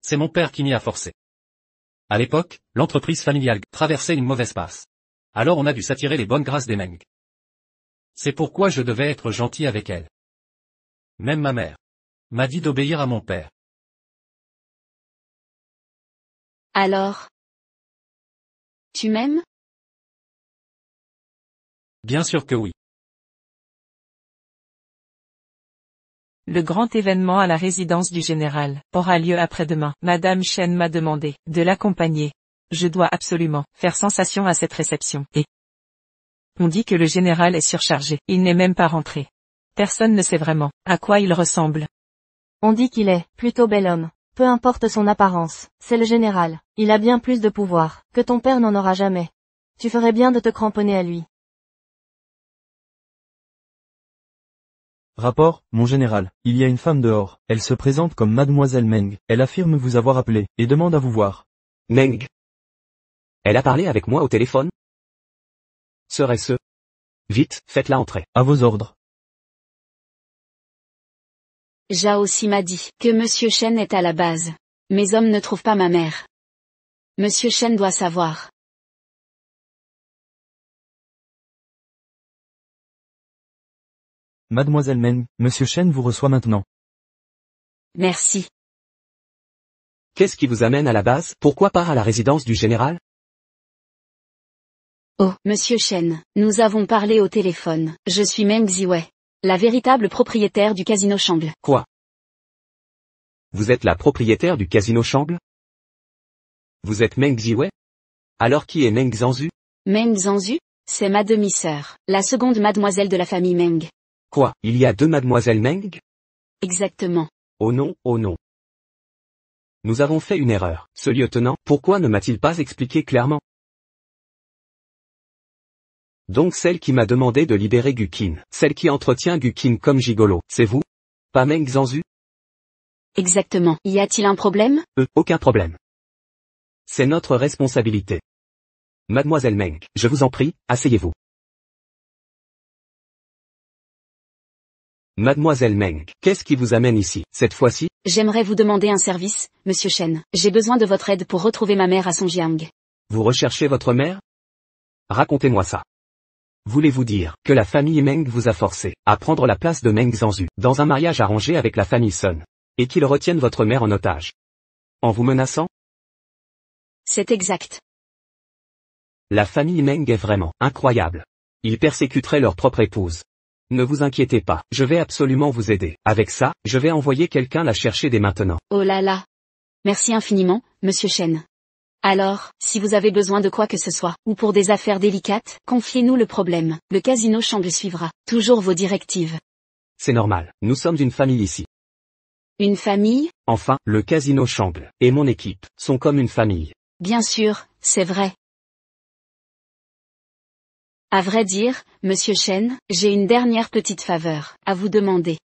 C'est mon père qui m'y a forcé. À l'époque, l'entreprise familiale traversait une mauvaise passe. Alors on a dû s'attirer les bonnes grâces des Meng. C'est pourquoi je devais être gentil avec elle. Même ma mère m'a dit d'obéir à mon père. Alors, tu m'aimes? Bien sûr que oui. Le grand événement à la résidence du général aura lieu après-demain. Madame Chen m'a demandé de l'accompagner. Je dois absolument faire sensation à cette réception. Et on dit que le général est surchargé. Il n'est même pas rentré. Personne ne sait vraiment à quoi il ressemble. On dit qu'il est plutôt bel homme. Peu importe son apparence, c'est le général. Il a bien plus de pouvoir que ton père n'en aura jamais. Tu ferais bien de te cramponner à lui. Rapport, mon général, il y a une femme dehors, elle se présente comme mademoiselle Meng, elle affirme vous avoir appelé, et demande à vous voir. Meng. Elle a parlé avec moi au téléphone? Serait-ce? Vite, faites-la entrer. À vos ordres. Zhao aussi m'a dit que Monsieur Chen est à la base. Mes hommes ne trouvent pas ma mère. Monsieur Chen doit savoir. Mademoiselle Meng, Monsieur Chen vous reçoit maintenant. Merci. Qu'est-ce qui vous amène à la base? Pourquoi pas à la résidence du général? Oh, Monsieur Chen, nous avons parlé au téléphone. Je suis Meng Ziwei, la véritable propriétaire du casino Shangle. Quoi? Vous êtes la propriétaire du casino Shangle? Vous êtes Meng Ziwei? Alors qui est Meng Zhanzu? Meng Zhanzu? C'est ma demi-sœur, la seconde mademoiselle de la famille Meng. Quoi? Il y a deux mademoiselles Meng? Exactement. Oh non, oh non. Nous avons fait une erreur. Ce lieutenant, pourquoi ne m'a-t-il pas expliqué clairement? Donc celle qui m'a demandé de libérer Gukin, celle qui entretient Gukin comme gigolo, c'est vous? Pas Meng Zhanzu? Exactement. Y a-t-il un problème? Aucun problème. C'est notre responsabilité. Mademoiselle Meng, je vous en prie, asseyez-vous. Mademoiselle Meng, qu'est-ce qui vous amène ici, cette fois-ci? J'aimerais vous demander un service, Monsieur Chen. J'ai besoin de votre aide pour retrouver ma mère à Songjiang. Vous recherchez votre mère? Racontez-moi ça. Voulez-vous dire que la famille Meng vous a forcé à prendre la place de Meng Zhanzu dans un mariage arrangé avec la famille Sun, et qu'ils retiennent votre mère en otage? En vous menaçant? C'est exact. La famille Meng est vraiment incroyable. Ils persécuteraient leur propre épouse. Ne vous inquiétez pas, je vais absolument vous aider. Avec ça, je vais envoyer quelqu'un la chercher dès maintenant. Oh là là. Merci infiniment, Monsieur Chen. Alors, si vous avez besoin de quoi que ce soit, ou pour des affaires délicates, confiez-nous le problème. Le casino Shangle suivra toujours vos directives. C'est normal, nous sommes une famille ici. Une famille? Enfin, le casino Shangle et mon équipe sont comme une famille. Bien sûr, c'est vrai. À vrai dire, Monsieur Chen, j'ai une dernière petite faveur à vous demander.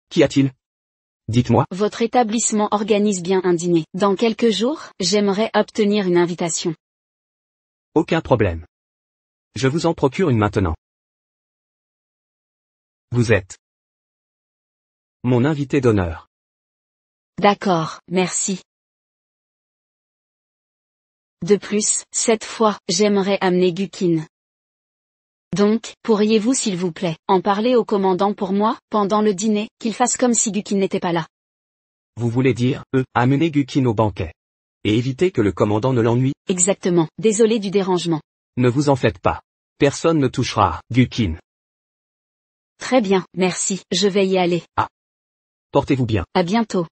Qu'y a-t-il? Dites-moi. Votre établissement organise bien un dîner. Dans quelques jours, j'aimerais obtenir une invitation. Aucun problème. Je vous en procure une maintenant. Vous êtes mon invité d'honneur. D'accord, merci. De plus, cette fois, j'aimerais amener Gukin. Donc, pourriez-vous s'il vous plaît, en parler au commandant pour moi, pendant le dîner, qu'il fasse comme si Gukin n'était pas là. Vous voulez dire, amener Gukin au banquet. Et éviter que le commandant ne l'ennuie? Exactement, désolé du dérangement. Ne vous en faites pas. Personne ne touchera à Gukin. Très bien, merci, je vais y aller. Portez-vous bien. À bientôt.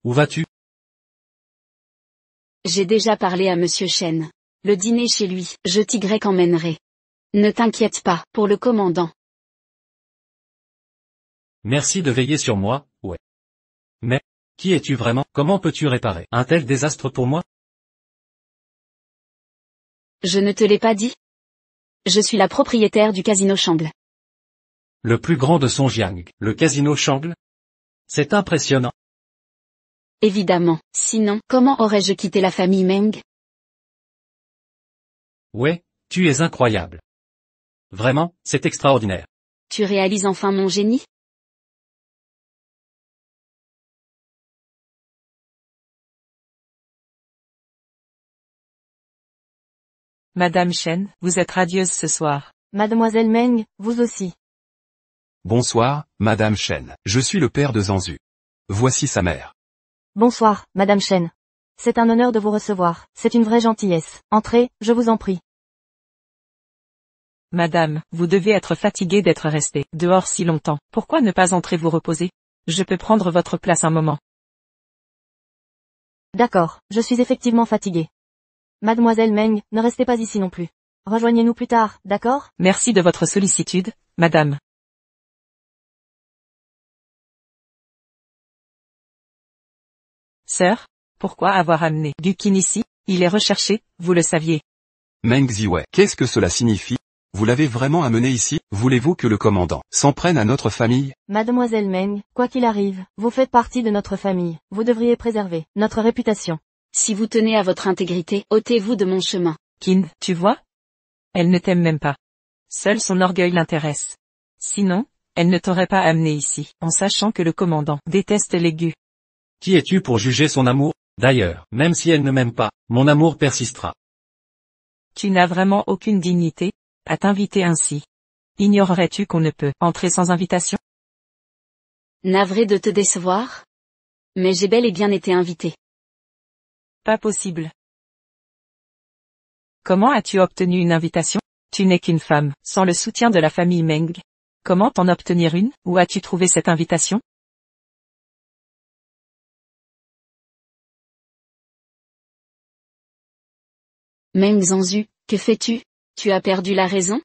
Où vas-tu? J'ai déjà parlé à Monsieur Chen. Le dîner chez lui, je t'y emmènerai. Ne t'inquiète pas, pour le commandant. Merci de veiller sur moi, ouais. Mais, qui es-tu vraiment? Comment peux-tu réparer un tel désastre pour moi? Je ne te l'ai pas dit? Je suis la propriétaire du casino Shangle. Le plus grand de Songjiang, le casino Shangle? C'est impressionnant. Évidemment, sinon, comment aurais-je quitté la famille Meng? Ouais, tu es incroyable. Vraiment, c'est extraordinaire. Tu réalises enfin mon génie? Madame Chen, vous êtes radieuse ce soir. Mademoiselle Meng, vous aussi. Bonsoir, Madame Chen. Je suis le père de Zanzu. Voici sa mère. Bonsoir, Madame Chen. C'est un honneur de vous recevoir, c'est une vraie gentillesse. Entrez, je vous en prie. Madame, vous devez être fatiguée d'être restée dehors si longtemps. Pourquoi ne pas entrer vous reposer? Je peux prendre votre place un moment. D'accord, je suis effectivement fatiguée. Mademoiselle Meng, ne restez pas ici non plus. Rejoignez-nous plus tard, d'accord? Merci de votre sollicitude, madame. Sœur, pourquoi avoir amené Gukin ici? Il est recherché, vous le saviez. Meng Ziwei. Qu'est-ce que cela signifie? Vous l'avez vraiment amené ici? Voulez-vous que le commandant s'en prenne à notre famille? Mademoiselle Meng, quoi qu'il arrive, vous faites partie de notre famille. Vous devriez préserver notre réputation. Si vous tenez à votre intégrité, ôtez-vous de mon chemin. Qin, tu vois? Elle ne t'aime même pas. Seul son orgueil l'intéresse. Sinon, elle ne t'aurait pas amené ici, en sachant que le commandant déteste les gus. Qui es-tu pour juger son amour? D'ailleurs, même si elle ne m'aime pas, mon amour persistera. Tu n'as vraiment aucune dignité à t'inviter ainsi. Ignorerais-tu qu'on ne peut entrer sans invitation? Navré de te décevoir? Mais j'ai bel et bien été invité. Pas possible. Comment as-tu obtenu une invitation? Tu n'es qu'une femme, sans le soutien de la famille Meng. Comment t'en obtenir une? Où as-tu trouvé cette invitation? Meng Zanzu, que fais-tu? Tu as perdu la raison?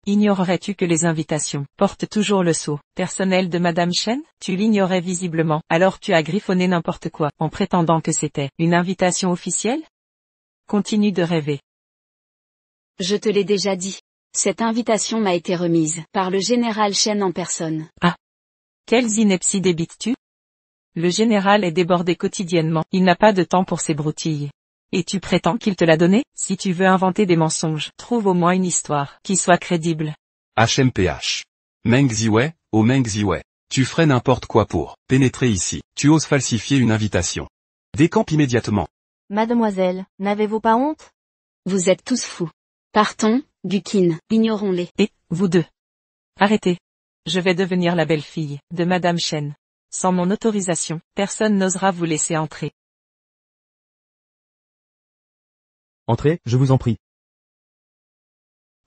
Ignorerais-tu que les invitations portent toujours le sceau personnel de Madame Chen? Tu l'ignorais visiblement, alors tu as griffonné n'importe quoi, en prétendant que c'était une invitation officielle? Continue de rêver. Je te l'ai déjà dit. Cette invitation m'a été remise par le général Chen en personne. Quelles inepties débites-tu? Le général est débordé quotidiennement, il n'a pas de temps pour ces broutilles. Et tu prétends qu'il te l'a donné? Si tu veux inventer des mensonges, trouve au moins une histoire qui soit crédible. HMPH. Meng Ziwei, oh Meng Ziwei. Tu ferais n'importe quoi pour pénétrer ici. Tu oses falsifier une invitation. Décampe immédiatement. Mademoiselle, n'avez-vous pas honte? Vous êtes tous fous. Partons, Gukin, ignorons-les. Et, vous deux. Arrêtez. Je vais devenir la belle-fille de Madame Chen. Sans mon autorisation, personne n'osera vous laisser entrer. Entrez, je vous en prie.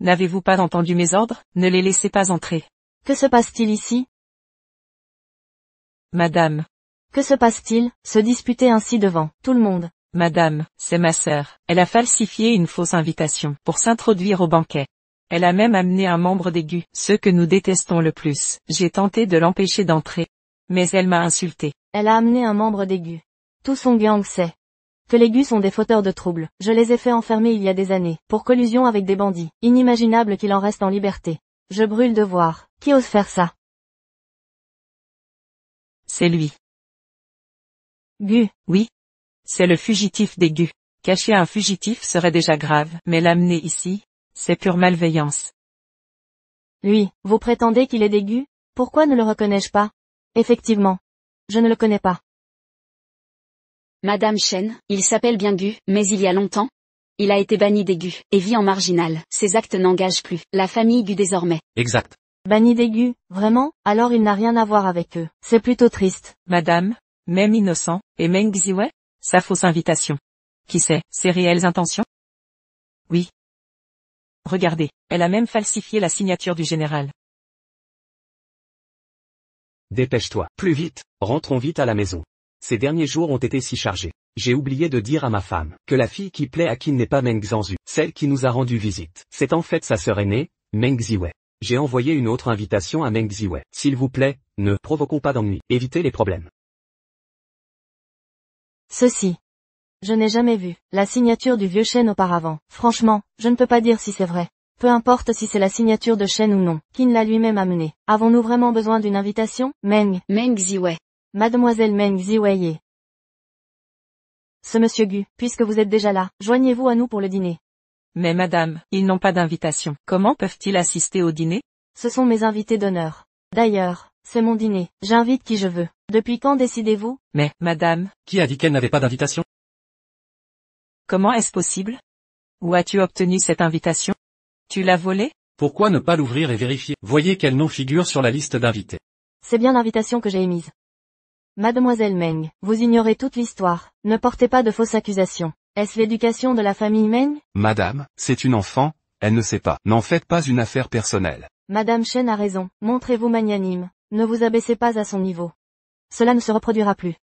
N'avez-vous pas entendu mes ordres? Ne les laissez pas entrer. Que se passe-t-il ici? Madame. Que se passe-t-il, se disputer ainsi devant tout le monde? Madame, c'est ma sœur. Elle a falsifié une fausse invitation pour s'introduire au banquet. Elle a même amené un membre des gus, ceux que nous détestons le plus. J'ai tenté de l'empêcher d'entrer. Mais elle m'a insulté. Elle a amené un membre des gus. Tout son gang sait que les gus sont des fauteurs de troubles. Je les ai fait enfermer il y a des années, pour collusion avec des bandits. Inimaginable qu'il en reste en liberté. Je brûle de voir. Qui ose faire ça? C'est lui. Gu. Oui. C'est le fugitif des gus. Cacher un fugitif serait déjà grave, mais l'amener ici, c'est pure malveillance. Lui, vous prétendez qu'il est d'Aigu? Pourquoi ne le reconnais-je pas? Effectivement. Je ne le connais pas. Madame Chen, il s'appelle bien Gu, mais il y a longtemps. Il a été banni d'Aigu, et vit en marginal. Ses actes n'engagent plus la famille Gu désormais. Exact. Banni d'Aigu, vraiment? Alors il n'a rien à voir avec eux. C'est plutôt triste. Madame, même innocent, et Meng Ziwei? Sa fausse invitation. Qui sait, ses réelles intentions? Oui. Regardez, elle a même falsifié la signature du général. Dépêche-toi. Plus vite, rentrons vite à la maison. Ces derniers jours ont été si chargés. J'ai oublié de dire à ma femme que la fille qui plaît à Qin n'est pas Meng Zhanzu, celle qui nous a rendu visite. C'est en fait sa sœur aînée, Meng Ziwei. J'ai envoyé une autre invitation à Meng Ziwei. S'il vous plaît, ne provoquons pas d'ennuis. Évitez les problèmes. Ceci. Je n'ai jamais vu la signature du vieux Shen auparavant. Franchement, je ne peux pas dire si c'est vrai. Peu importe si c'est la signature de Shen ou non, Qin l'a lui-même amené. Avons-nous vraiment besoin d'une invitation? Meng Ziwei. Mademoiselle Meng Ziwei. Ce monsieur Gu, puisque vous êtes déjà là, joignez-vous à nous pour le dîner. Mais madame, ils n'ont pas d'invitation. Comment peuvent-ils assister au dîner? Ce sont mes invités d'honneur. D'ailleurs, c'est mon dîner. J'invite qui je veux. Depuis quand décidez-vous? Mais, madame, Qui a dit qu'elle n'avait pas d'invitation? comment est-ce possible? Où as-tu obtenu cette invitation? Tu l'as volée? Pourquoi ne pas l'ouvrir et vérifier? Voyez quel nom figure sur la liste d'invités. C'est bien l'invitation que j'ai émise. Mademoiselle Meng, vous ignorez toute l'histoire. Ne portez pas de fausses accusations. Est-ce l'éducation de la famille Meng? Madame, c'est une enfant, elle ne sait pas. N'en faites pas une affaire personnelle. Madame Chen a raison. Montrez-vous magnanime. Ne vous abaissez pas à son niveau. Cela ne se reproduira plus.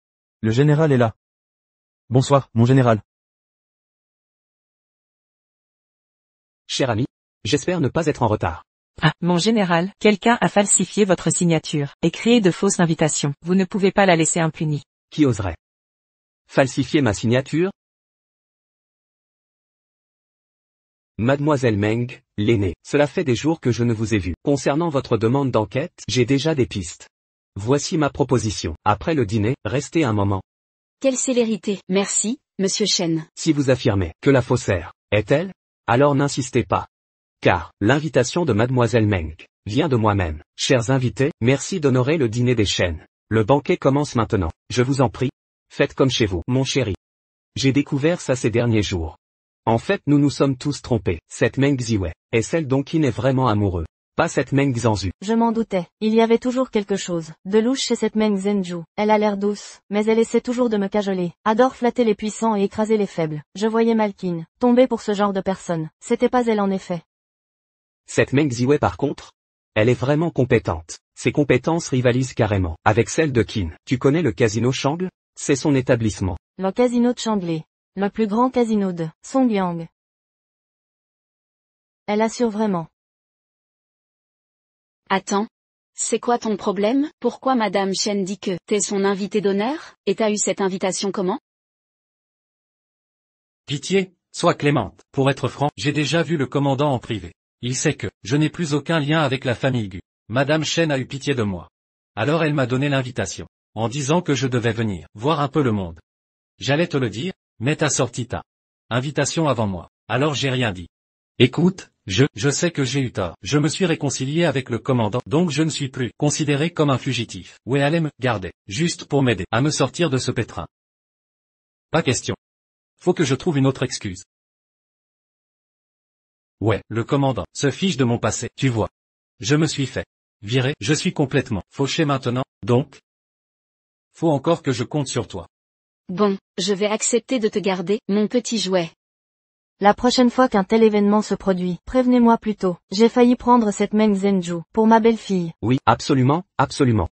Le général est là. Bonsoir, mon général. Cher ami, j'espère ne pas être en retard. Ah, mon général, quelqu'un a falsifié votre signature, et créé de fausses invitations. Vous ne pouvez pas la laisser impunie. Qui oserait falsifier ma signature? Mademoiselle Meng, l'aînée, cela fait des jours que je ne vous ai vu. Concernant votre demande d'enquête, j'ai déjà des pistes. Voici ma proposition. Après le dîner, restez un moment. Quelle célérité. Merci, monsieur Chen. Si vous affirmez que la faussaire est elle, alors n'insistez pas. Car, l'invitation de Mademoiselle Meng vient de moi-même. Chers invités, merci d'honorer le dîner des Chen. Le banquet commence maintenant. Je vous en prie, faites comme chez vous, mon chéri. J'ai découvert ça ces derniers jours. En fait, nous nous sommes tous trompés. Cette Meng Ziwei est celle dont Qin est vraiment amoureux. Pas cette Meng Zhanzu. Je m'en doutais. Il y avait toujours quelque chose de louche chez cette Meng Zhenju. Elle a l'air douce, mais elle essaie toujours de me cajoler. Adore flatter les puissants et écraser les faibles. Je voyais Malkin tomber pour ce genre de personne. C'était pas elle en effet. Cette Meng Ziwei par contre, elle est vraiment compétente. Ses compétences rivalisent carrément avec celles de Qin. Tu connais le casino Shang? C'est son établissement. Le casino de Changlei. Le plus grand casino de Songyang. Elle assure vraiment. Attends. C'est quoi ton problème? Pourquoi Madame Chen dit que t'es son invité d'honneur? Et t'as eu cette invitation comment? Pitié, sois clémente. Pour être franc, j'ai déjà vu le commandant en privé. Il sait que je n'ai plus aucun lien avec la famille Gu. Madame Chen a eu pitié de moi. Alors elle m'a donné l'invitation, en disant que je devais venir voir un peu le monde. J'allais te le dire, mais t'as sorti ta invitation avant moi. Alors j'ai rien dit. Écoute, je sais que j'ai eu tort. Je me suis réconcilié avec le commandant, donc je ne suis plus considéré comme un fugitif. Où elle allait me garder, juste pour m'aider à me sortir de ce pétrin. Pas question. Faut que je trouve une autre excuse. Ouais, le commandant se fiche de mon passé, tu vois. Je me suis fait virer, je suis complètement fauché maintenant, donc faut encore que je compte sur toi. Bon, je vais accepter de te garder, mon petit jouet. La prochaine fois qu'un tel événement se produit, prévenez-moi plus tôt. J'ai failli prendre cette Meng Zhenju pour ma belle-fille. Oui, absolument, absolument.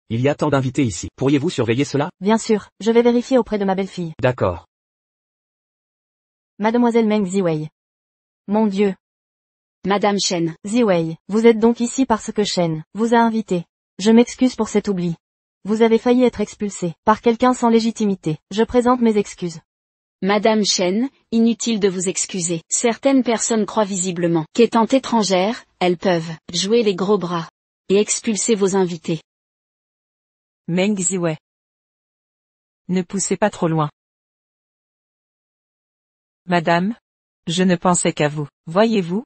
Il y a tant d'invités ici. Pourriez-vous surveiller cela? Bien sûr, je vais vérifier auprès de ma belle-fille. D'accord. Mademoiselle Meng Ziwei. Mon Dieu. Madame Chen. Ziwei, vous êtes donc ici parce que Shen vous a invité. Je m'excuse pour cet oubli. Vous avez failli être expulsé par quelqu'un sans légitimité. Je présente mes excuses. Madame Chen, inutile de vous excuser. Certaines personnes croient visiblement qu'étant étrangères, elles peuvent jouer les gros bras et expulser vos invités. Meng Ziwei. Ne poussez pas trop loin. Madame? Je ne pensais qu'à vous. Voyez-vous?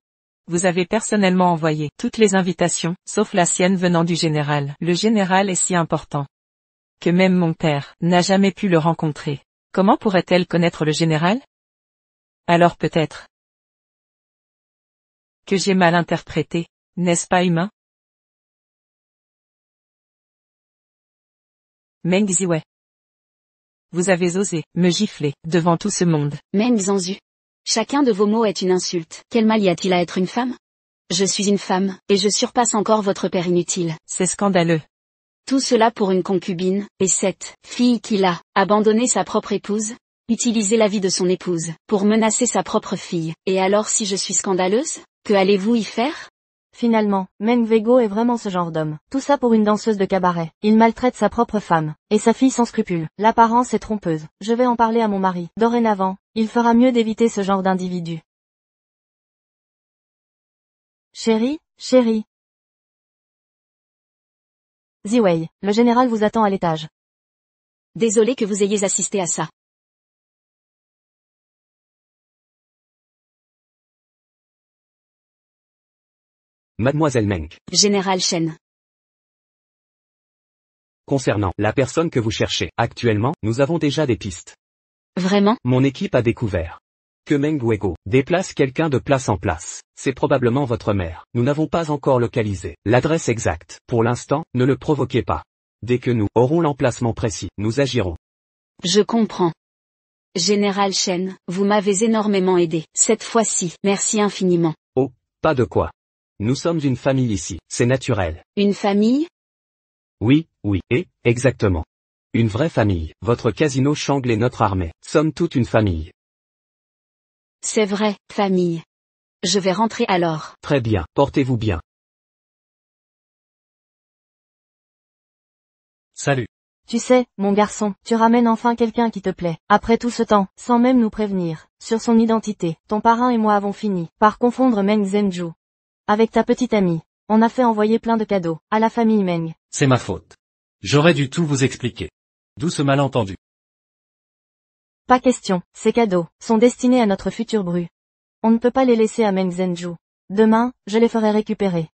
Vous avez personnellement envoyé toutes les invitations, sauf la sienne venant du général. Le général est si important que même mon père n'a jamais pu le rencontrer. Comment pourrait-elle connaître le général? Alors peut-être que j'ai mal interprété, n'est-ce pas humain? Meng Ziwei. Vous avez osé me gifler devant tout ce monde. Meng Zhangzhu. Chacun de vos mots est une insulte. Quel mal y a-t-il à être une femme? Je suis une femme, et je surpasse encore votre père inutile. C'est scandaleux. Tout cela pour une concubine, et cette fille qui l'a abandonné sa propre épouse, utilisé la vie de son épouse, pour menacer sa propre fille. Et alors si je suis scandaleuse, que allez-vous y faire? Finalement, Meng Vego est vraiment ce genre d'homme. Tout ça pour une danseuse de cabaret. Il maltraite sa propre femme, et sa fille sans scrupule. L'apparence est trompeuse. Je vais en parler à mon mari. Dorénavant, il fera mieux d'éviter ce genre d'individu. Chérie, chérie. Ziwei, le général vous attend à l'étage. Désolé que vous ayez assisté à ça. Mademoiselle Meng. Général Shen. Concernant la personne que vous cherchez, actuellement, nous avons déjà des pistes. Vraiment? Mon équipe a découvert que Meng Wego déplace quelqu'un de place en place. C'est probablement votre mère. Nous n'avons pas encore localisé l'adresse exacte. Pour l'instant, ne le provoquez pas. Dès que nous aurons l'emplacement précis, nous agirons. Je comprends. Général Shen, vous m'avez énormément aidé. Cette fois-ci, merci infiniment. Oh, pas de quoi. Nous sommes une famille ici, c'est naturel. Une famille? Oui, et, exactement. Une vraie famille. Votre casino Shangle est notre armée. Sommes toute une famille. C'est vrai, famille. Je vais rentrer alors. Très bien, portez-vous bien. Salut. Tu sais, mon garçon, tu ramènes enfin quelqu'un qui te plaît. Après tout ce temps, sans même nous prévenir, sur son identité, ton parrain et moi avons fini par confondre Meng Zhenju avec ta petite amie. On a fait envoyer plein de cadeaux à la famille Meng. C'est ma faute. J'aurais dû tout vous expliquer. D'où ce malentendu. Pas question, ces cadeaux sont destinés à notre futur bru. On ne peut pas les laisser à Meng Zhenju. Demain, je les ferai récupérer.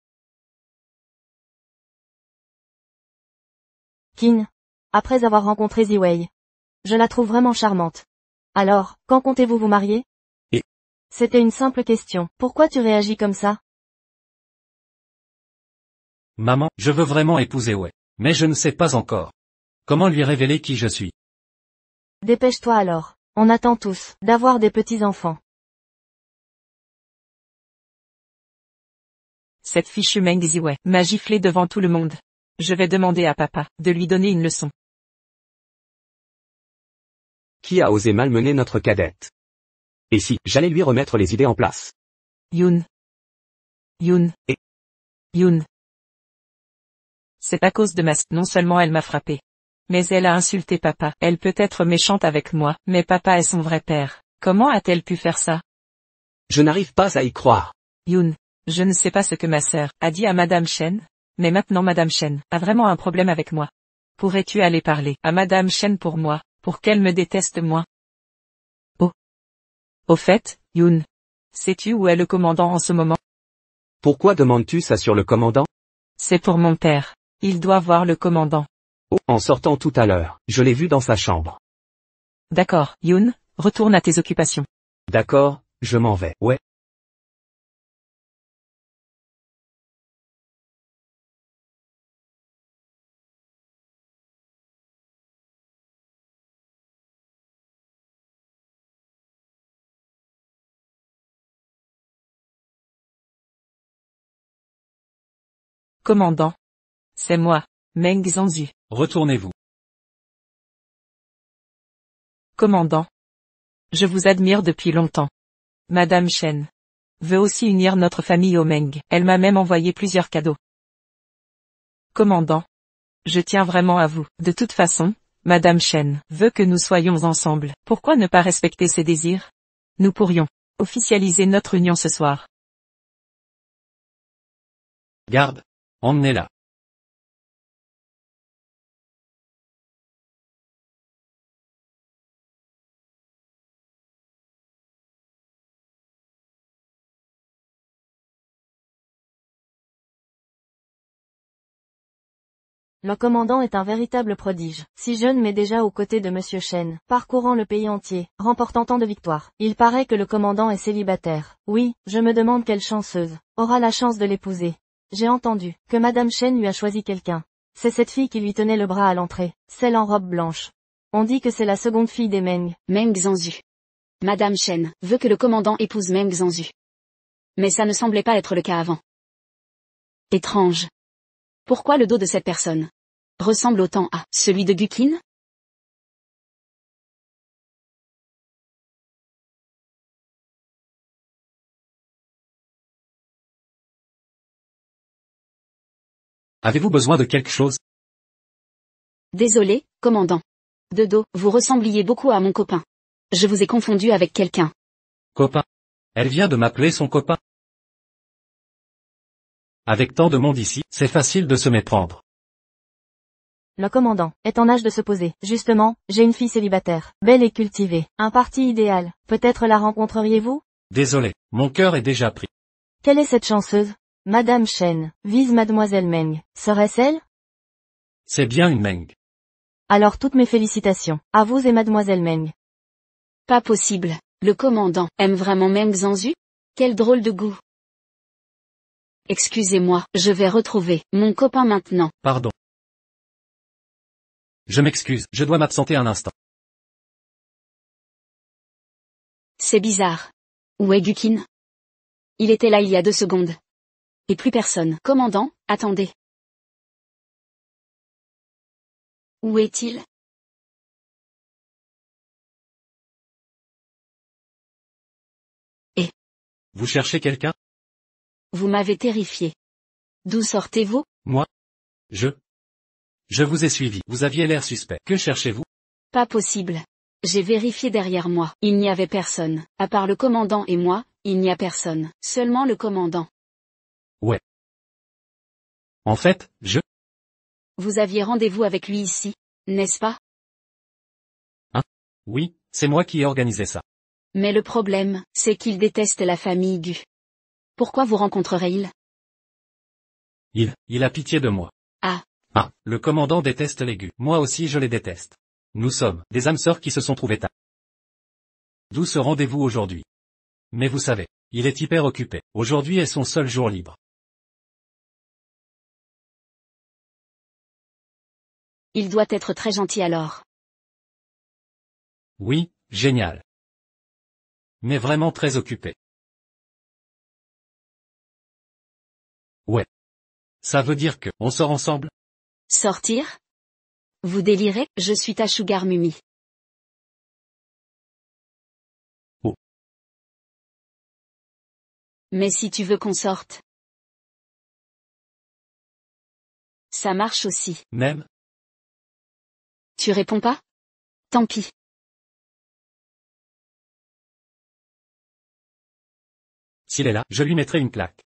Qin. Après avoir rencontré Ziwei. Je la trouve vraiment charmante. Alors, quand comptez-vous vous marier? Et? C'était une simple question. Pourquoi tu réagis comme ça? Maman, je veux vraiment épouser Wei. Mais je ne sais pas encore. Comment lui révéler qui je suis? Dépêche-toi alors. On attend tous d'avoir des petits-enfants. Cette fichue Meng Ziwei m'a giflé devant tout le monde. Je vais demander à papa de lui donner une leçon. Qui a osé malmener notre cadette? Et si, j'allais lui remettre les idées en place? Yoon. Et Yoon. C'est à cause de non seulement elle m'a frappé, mais elle a insulté papa. Elle peut être méchante avec moi, mais papa est son vrai père. Comment a-t-elle pu faire ça? Je n'arrive pas à y croire. Yoon, je ne sais pas ce que ma sœur a dit à Madame Shen, mais maintenant Madame Shen a vraiment un problème avec moi. Pourrais-tu aller parler à Madame Shen pour moi, pour qu'elle me déteste moins? Oh. Au fait, Yoon, sais-tu où est le commandant en ce moment? Pourquoi demandes-tu ça sur le commandant? C'est pour mon père. Il doit voir le commandant. Oh, en sortant tout à l'heure, je l'ai vu dans sa chambre. D'accord, Yoon, retourne à tes occupations. D'accord, je m'en vais. Ouais. Commandant. C'est moi, Meng Zhangzhu. Retournez-vous. Commandant. Je vous admire depuis longtemps. Madame Shen veut aussi unir notre famille au Meng. Elle m'a même envoyé plusieurs cadeaux. Commandant. Je tiens vraiment à vous. De toute façon, Madame Shen veut que nous soyons ensemble. Pourquoi ne pas respecter ses désirs? Nous pourrions officialiser notre union ce soir. Garde. Emmenez-la. Le commandant est un véritable prodige. Si jeune mais déjà aux côtés de Monsieur Chen, parcourant le pays entier, remportant tant de victoires. Il paraît que le commandant est célibataire. Oui, je me demande quelle chanceuse aura la chance de l'épouser. J'ai entendu que Madame Chen lui a choisi quelqu'un. C'est cette fille qui lui tenait le bras à l'entrée, celle en robe blanche. On dit que c'est la seconde fille des Meng. Meng Zhanzu. Madame Chen veut que le commandant épouse Meng Zhanzu. Mais ça ne semblait pas être le cas avant. Étrange. Pourquoi le dos de cette personne ressemble autant à celui de Gukin? Avez-vous besoin de quelque chose? Désolé, commandant. De dos, vous ressembliez beaucoup à mon copain. Je vous ai confondu avec quelqu'un. Copain. Elle vient de m'appeler son copain. Avec tant de monde ici, c'est facile de se méprendre. Le commandant est en âge de se poser. Justement, j'ai une fille célibataire, belle et cultivée. Un parti idéal. Peut-être la rencontreriez-vous? Désolé, mon cœur est déjà pris. Quelle est cette chanceuse? Madame Chen, vise Mademoiselle Meng. Serait-ce elle? C'est bien une Meng. Alors toutes mes félicitations, à vous et Mademoiselle Meng. Pas possible. Le commandant aime vraiment Meng Zhanzu? Quel drôle de goût. Excusez-moi, je vais retrouver mon copain maintenant. Pardon. Je m'excuse, je dois m'absenter un instant. C'est bizarre. Où est Gukin? Il était là il y a 2 secondes. Et plus personne. Commandant, attendez. Où est-il? Vous cherchez quelqu'un? Vous m'avez terrifié. D'où sortez-vous? Moi? Je vous ai suivi. Vous aviez l'air suspect. Que cherchez-vous? Pas possible. J'ai vérifié derrière moi. Il n'y avait personne. À part le commandant et moi, il n'y a personne. Seulement le commandant. Ouais. En fait, Vous aviez rendez-vous avec lui ici, n'est-ce pas? Oui, c'est moi qui ai organisé ça. Mais le problème, c'est qu'il déteste la famille Gu. Pourquoi vous rencontrerait-il? Il a pitié de moi. Ah. Le commandant déteste les Gu. Moi aussi je les déteste. Nous sommes des âmes sœurs qui se sont trouvées tard. D'où ce rendez-vous aujourd'hui. Mais vous savez, il est hyper occupé. Aujourd'hui est son seul jour libre. Il doit être très gentil alors. Oui, génial. Mais vraiment très occupé. Ouais. Ça veut dire que, on sort ensemble? Sortir? Vous délirez? Je suis ta sugar mummy. Oh. Mais si tu veux qu'on sorte. Ça marche aussi. Même? Tu réponds pas? Tant pis. S'il est là, je lui mettrai une claque.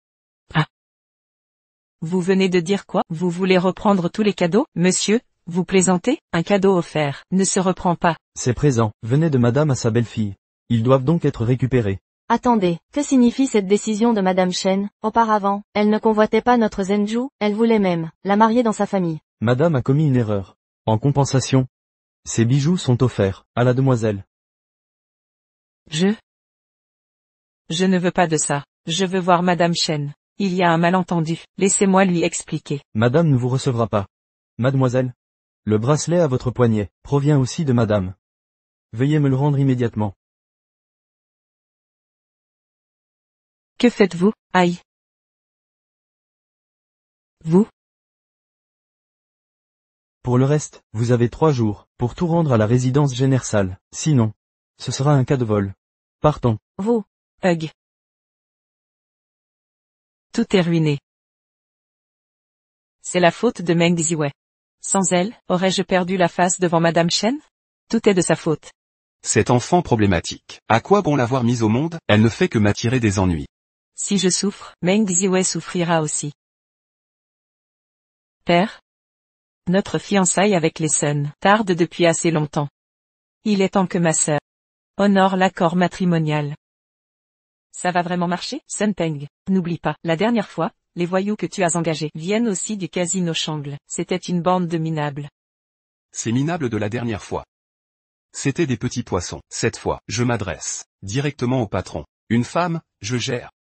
Vous venez de dire quoi? Vous voulez reprendre tous les cadeaux, monsieur? Vous plaisantez? Un cadeau offert ne se reprend pas. Ces présents venaient de madame à sa belle-fille. Ils doivent donc être récupérés. Attendez, que signifie cette décision de Madame Chen? Auparavant, elle ne convoitait pas notre Zhenju, elle voulait même la marier dans sa famille. Madame a commis une erreur. En compensation, ces bijoux sont offerts à la demoiselle. Je ne veux pas de ça. Je veux voir Madame Chen. Il y a un malentendu. Laissez-moi lui expliquer. Madame ne vous recevra pas. Mademoiselle, le bracelet à votre poignet provient aussi de madame. Veuillez me le rendre immédiatement. Que faites-vous? Aïe. Vous? Pour le reste, vous avez 3 jours pour tout rendre à la résidence générale. Sinon, ce sera un cas de vol. Partons. Vous. Hug. Tout est ruiné. C'est la faute de Meng Ziwei. Sans elle, aurais-je perdu la face devant Madame Chen? Tout est de sa faute. Cet enfant problématique. À quoi bon l'avoir mise au monde? Elle ne fait que m'attirer des ennuis. Si je souffre, Meng Ziwei souffrira aussi. Père? Notre fiançailles avec les Sun tarde depuis assez longtemps. Il est temps que ma sœur honore l'accord matrimonial. Ça va vraiment marcher, Sun Peng? N'oublie pas, la dernière fois, Les voyous que tu as engagés viennent aussi du casino Shangle. C'était une bande de minables. Ces minables de la dernière fois. C'était des petits poissons. Cette fois, je m'adresse directement au patron. Une femme, je gère.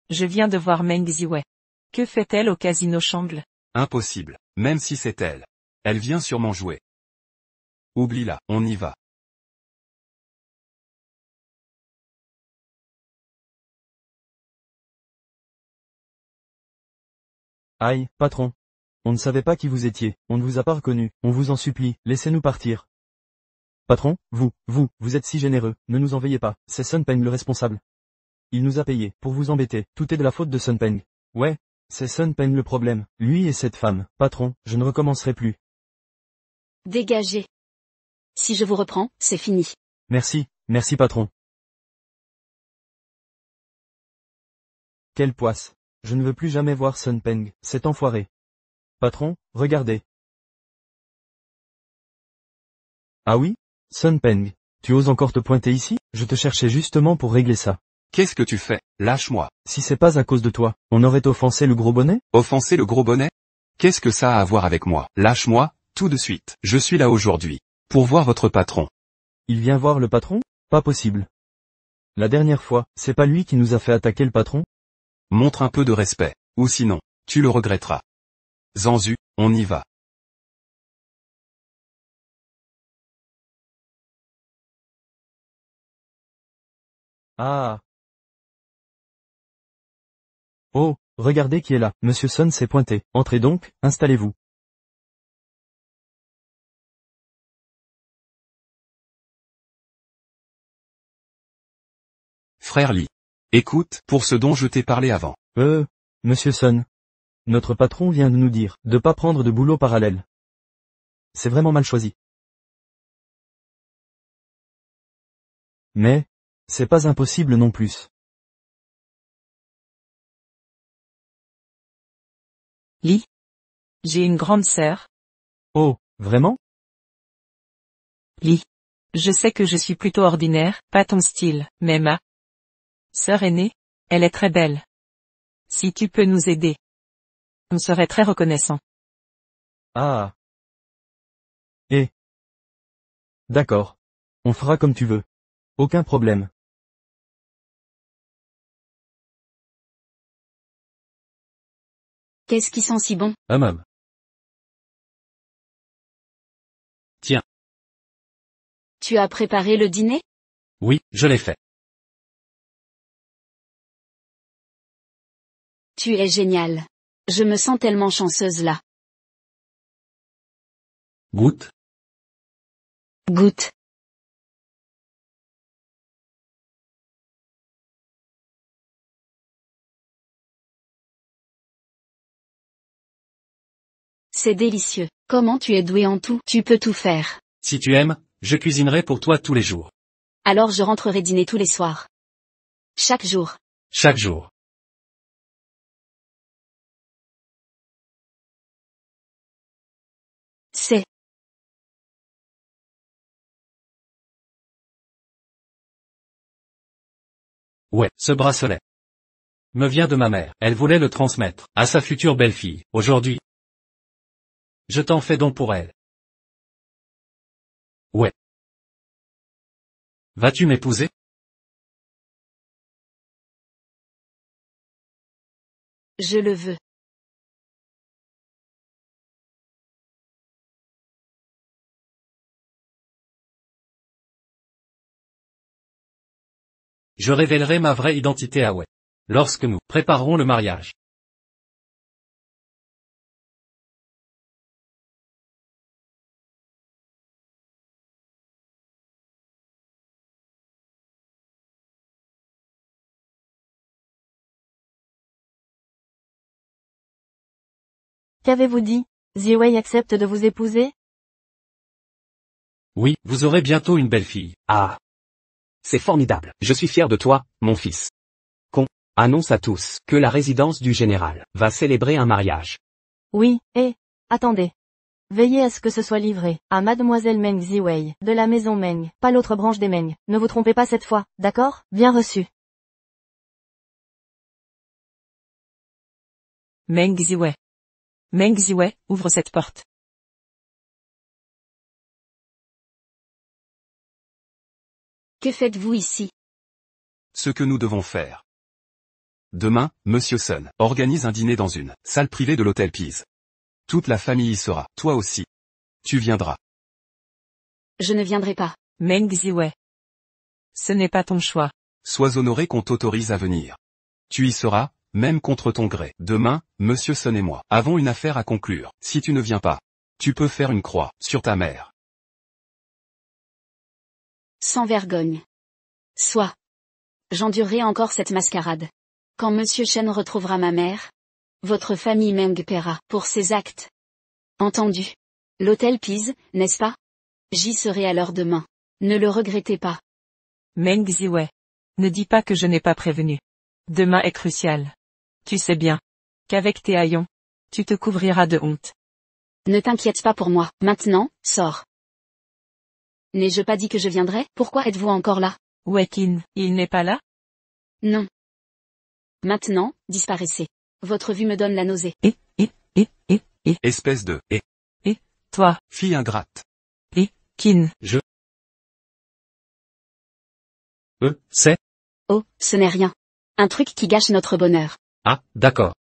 Je viens de voir Meng Ziwei. Que fait-elle au casino Shangle? Impossible. Même si c'est elle. Elle vient sûrement jouer. Oublie-la, on y va. Aïe, patron. On ne savait pas qui vous étiez, on ne vous a pas reconnu, on vous en supplie, laissez-nous partir. Patron, vous êtes si généreux, ne nous en veuillez pas, c'est Sun Peng le responsable. Il nous a payé, pour vous embêter, tout est de la faute de Sun Peng. Ouais, c'est Sun Peng le problème, lui et cette femme. Patron, je ne recommencerai plus. Dégagez. Si je vous reprends, c'est fini. Merci patron. Quelle poisse. Je ne veux plus jamais voir Sun Peng, cet enfoiré. Patron, regardez. Ah oui? Sun Peng, tu oses encore te pointer ici? Je te cherchais justement pour régler ça. Qu'est-ce que tu fais? Lâche-moi. Si c'est pas à cause de toi, on aurait offensé le gros bonnet? Offenser le gros bonnet? Qu'est-ce que ça a à voir avec moi? Lâche-moi, tout de suite. Je suis là aujourd'hui. Pour voir votre patron. Il vient voir le patron? Pas possible. La dernière fois, c'est pas lui qui nous a fait attaquer le patron? Montre un peu de respect. Ou sinon, tu le regretteras. Zanzu, on y va. Ah. Oh, regardez qui est là, Monsieur Sun s'est pointé. Entrez donc, installez-vous. Frère Lee. Écoute, pour ce dont je t'ai parlé avant. Monsieur Sun. Notre patron vient de nous dire de pas prendre de boulot parallèle. C'est vraiment mal choisi. Mais, c'est pas impossible non plus. Lee? J'ai une grande sœur. Oh, vraiment? Lee. Je sais que je suis plutôt ordinaire, pas ton style, mais ma sœur aînée, elle est très belle. Si tu peux nous aider, on serait très reconnaissant. Ah. D'accord. On fera comme tu veux. Aucun problème. Qu'est-ce qui sent si bon? Hum. Tu as préparé le dîner? Oui, je l'ai fait. Tu es génial. Je me sens tellement chanceuse là. Goûte. Goûte. C'est délicieux. Comment tu es doué en tout? Tu peux tout faire. Si tu aimes, je cuisinerai pour toi tous les jours. Alors je rentrerai dîner tous les soirs. Chaque jour. Chaque jour. C'est. Ouais, ce bracelet me vient de ma mère. Elle voulait le transmettre à sa future belle-fille. Aujourd'hui, je t'en fais don pour elle. Ouais. Vas-tu m'épouser? Je le veux. Je révélerai ma vraie identité à Wei. Lorsque nous préparerons le mariage. Qu'avez-vous dit? Ziwei accepte de vous épouser? Oui, vous aurez bientôt une belle-fille. Ah. C'est formidable. Je suis fier de toi, mon fils. Annonce à tous que la résidence du général va célébrer un mariage. Oui, et, attendez. Veillez à ce que ce soit livré, à mademoiselle Meng Ziwei, de la maison Meng, pas l'autre branche des Meng. Ne vous trompez pas cette fois, d'accord? Bien reçu. Meng Ziwei. Meng Ziwei, ouvre cette porte. Que faites-vous ici? Ce que nous devons faire. Demain, Monsieur Sun organise un dîner dans une salle privée de l'hôtel Pease. Toute la famille y sera, toi aussi. Tu viendras. Je ne viendrai pas. Meng Ziwei. Ce n'est pas ton choix. Sois honoré qu'on t'autorise à venir. Tu y seras, même contre ton gré. Demain, Monsieur Sun et moi avons une affaire à conclure. Si tu ne viens pas, tu peux faire une croix sur ta mère. Sans vergogne. Soit. J'endurerai encore cette mascarade. Quand Monsieur Shen retrouvera ma mère, votre famille Meng paiera pour ses actes. Entendu. L'hôtel Pease, n'est-ce pas? J'y serai alors demain. Ne le regrettez pas. Meng Ziwei. Ne dis pas que je n'ai pas prévenu. Demain est crucial. Tu sais bien qu'avec tes haillons, tu te couvriras de honte. Ne t'inquiète pas pour moi. Maintenant, sors. N'ai-je pas dit que je viendrais? Pourquoi êtes-vous encore là? Où est Qin? Il n'est pas là? Non. Maintenant, disparaissez. Votre vue me donne la nausée. Espèce de Toi, fille ingrate. Qin. C'est? Oh, ce n'est rien. Un truc qui gâche notre bonheur. Ah, d'accord.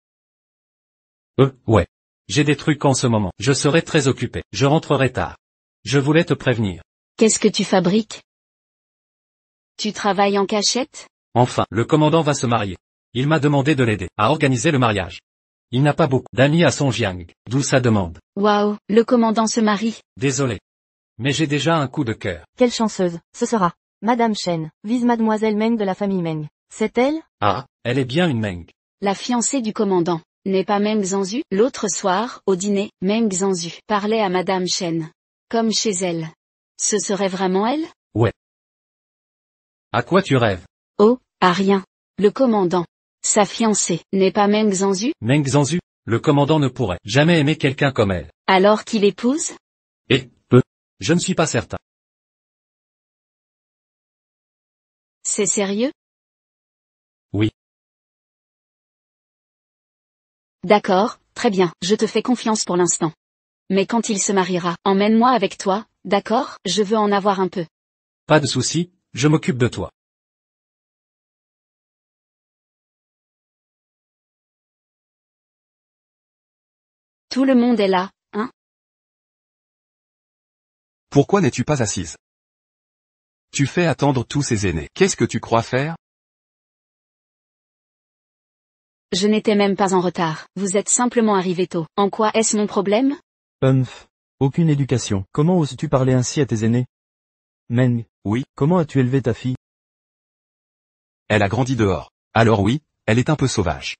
Ouais. J'ai des trucs en ce moment. Je serai très occupé. Je rentrerai tard. Je voulais te prévenir. Qu'est-ce que tu fabriques? Tu travailles en cachette? Enfin, le commandant va se marier. Il m'a demandé de l'aider à organiser le mariage. Il n'a pas beaucoup d'amis à Songjiang, d'où sa demande. Waouh, le commandant se marie. Désolé. Mais j'ai déjà un coup de cœur. Quelle chanceuse, ce sera. Madame Shen, vise mademoiselle Meng de la famille Meng. C'est elle? Ah, elle est bien une Meng. La fiancée du commandant. N'est pas Meng Zhanzu? L'autre soir, au dîner, Meng Zhanzu parlait à Madame Shen. Comme chez elle. Ce serait vraiment elle? Ouais. À quoi tu rêves? Oh, à rien. Le commandant. Sa fiancée, n'est pas Meng Zhanzu? Meng Zhanzu, le commandant ne pourrait jamais aimer quelqu'un comme elle. Alors qu'il épouse? Je ne suis pas certain. C'est sérieux? Oui. D'accord, très bien, je te fais confiance pour l'instant. Mais quand il se mariera, emmène-moi avec toi, d'accord? Je veux en avoir un peu. Pas de souci, je m'occupe de toi. Tout le monde est là, hein? Pourquoi n'es-tu pas assise? Tu fais attendre tous ces aînés. Qu'est-ce que tu crois faire? Je n'étais même pas en retard. Vous êtes simplement arrivé tôt. En quoi est-ce mon problème? Aucune éducation. Comment oses-tu parler ainsi à tes aînés? Meng. Oui. Comment as-tu élevé ta fille? Elle a grandi dehors. Alors oui, elle est un peu sauvage.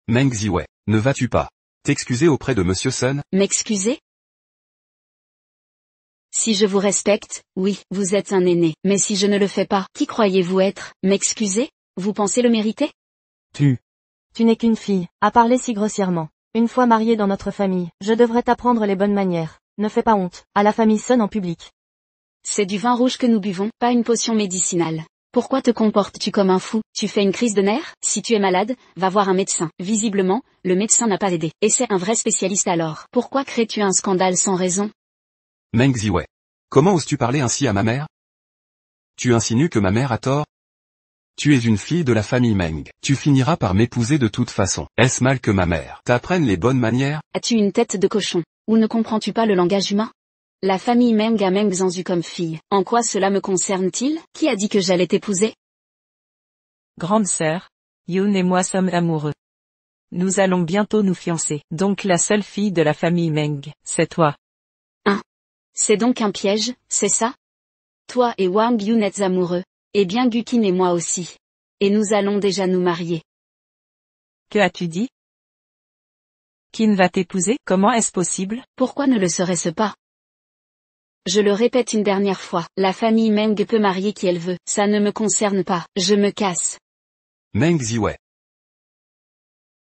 Meng Ziwei, ne vas-tu pas t'excuser auprès de Monsieur Sun? M'excuser? Si je vous respecte, oui, vous êtes un aîné. Mais si je ne le fais pas, qui croyez-vous être? M'excuser? Vous pensez le mériter? Tu n'es qu'une fille, à parler si grossièrement. Une fois mariée dans notre famille, je devrais t'apprendre les bonnes manières. Ne fais pas honte, à la famille Sun en public. C'est du vin rouge que nous buvons, pas une potion médicinale. Pourquoi te comportes-tu comme un fou? Tu fais une crise de nerfs? Si tu es malade, va voir un médecin. Visiblement, le médecin n'a pas aidé. Et c'est un vrai spécialiste alors. Pourquoi crées-tu un scandale sans raison? Meng Ziwei. Comment oses-tu parler ainsi à ma mère? Tu insinues que ma mère a tort? Tu es une fille de la famille Meng. Tu finiras par m'épouser de toute façon. Est-ce mal que ma mère t'apprenne les bonnes manières? As-tu une tête de cochon? Ou ne comprends-tu pas le langage humain? La famille Meng a Meng Zhanzu comme fille. En quoi cela me concerne-t-il? Qui a dit que j'allais t'épouser? Grande sœur, Yoon et moi sommes amoureux. Nous allons bientôt nous fiancer. Donc la seule fille de la famille Meng, c'est toi. C'est donc un piège, c'est ça? Toi et Wang Yun êtes amoureux. Et bien Gukin et moi aussi. Et nous allons déjà nous marier. Que as-tu dit? Qin va t'épouser? Comment est-ce possible? Pourquoi ne le serait-ce pas? Je le répète une dernière fois, la famille Meng peut marier qui elle veut, ça ne me concerne pas, je me casse. Meng Ziwei.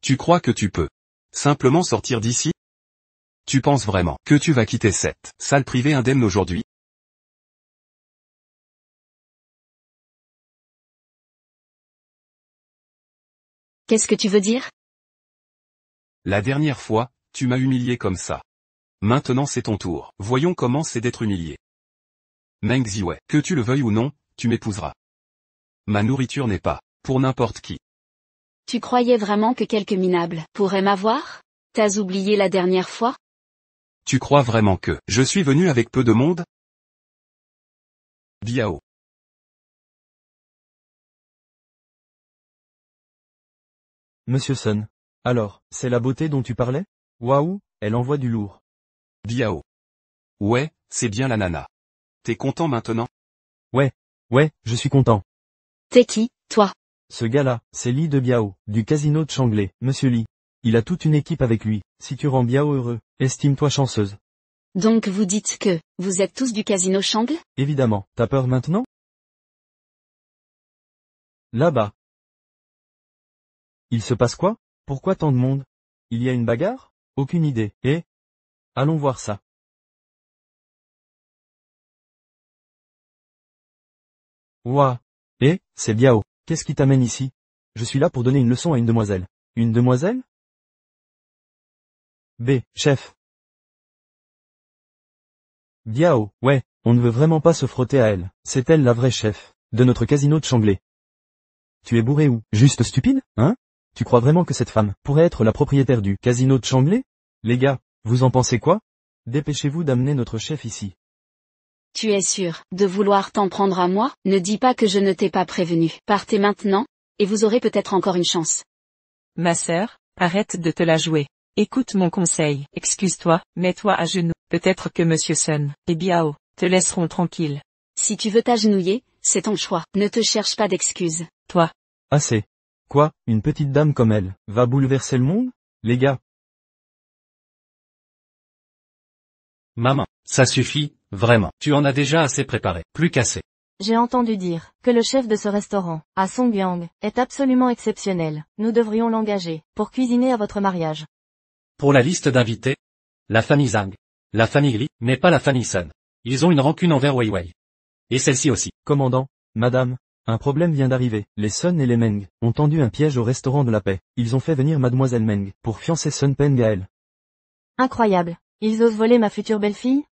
Tu crois que tu peux simplement sortir d'ici? Tu penses vraiment que tu vas quitter cette salle privée indemne aujourd'hui? Qu'est-ce que tu veux dire? La dernière fois, tu m'as humilié comme ça. Maintenant c'est ton tour. Voyons comment c'est d'être humilié. Meng Ziwei, que tu le veuilles ou non, tu m'épouseras. Ma nourriture n'est pas pour n'importe qui. Tu croyais vraiment que quelques minables pourraient m'avoir? T'as oublié la dernière fois? Tu crois vraiment que je suis venu avec peu de monde? Biao. Monsieur Sun. Alors, c'est la beauté dont tu parlais? Waouh, elle envoie du lourd. Biao. Ouais, c'est bien la nana. T'es content maintenant? Ouais, je suis content. T'es qui, toi? Ce gars-là, c'est Li de Biao, du casino de Changlei, Monsieur Li. Il a toute une équipe avec lui. Si tu rends Biao heureux, estime-toi chanceuse. Donc vous dites que, vous êtes tous du casino Changle? Évidemment, t'as peur maintenant? Là-bas. Il se passe quoi? Pourquoi tant de monde? Il y a une bagarre? Aucune idée. Allons voir ça. Ouah. C'est Biao. Qu'est-ce qui t'amène ici? Je suis là pour donner une leçon à une demoiselle. Une demoiselle? Chef. Biao, ouais, on ne veut vraiment pas se frotter à elle. C'est elle la vraie chef, de notre casino de Changlei. Tu es bourré ou juste stupide, hein? Tu crois vraiment que cette femme pourrait être la propriétaire du casino de Changlei? Les gars, vous en pensez quoi? Dépêchez-vous d'amener notre chef ici. Tu es sûr de vouloir t'en prendre à moi? Ne dis pas que je ne t'ai pas prévenu. Partez maintenant, et vous aurez peut-être encore une chance. Ma sœur, arrête de te la jouer. Écoute mon conseil. Excuse-toi, mets-toi à genoux. Peut-être que Monsieur Sun et Biao te laisseront tranquille. Si tu veux t'agenouiller, c'est ton choix. Ne te cherche pas d'excuses. Toi. Assez. Quoi, une petite dame comme elle, va bouleverser le monde? Les gars. Maman, ça suffit, vraiment. Tu en as déjà assez préparé. Plus qu'assez. J'ai entendu dire que le chef de ce restaurant, à Songgyang, est absolument exceptionnel. Nous devrions l'engager pour cuisiner à votre mariage. Pour la liste d'invités, la famille Zhang, la famille Li, mais pas la famille Sun. Ils ont une rancune envers Weiwei. Et celle-ci aussi. Commandant, madame, un problème vient d'arriver. Les Sun et les Meng ont tendu un piège au restaurant de la paix. Ils ont fait venir mademoiselle Meng pour fiancer Sun Peng à elle. Incroyable. Ils osent voler ma future belle-fille?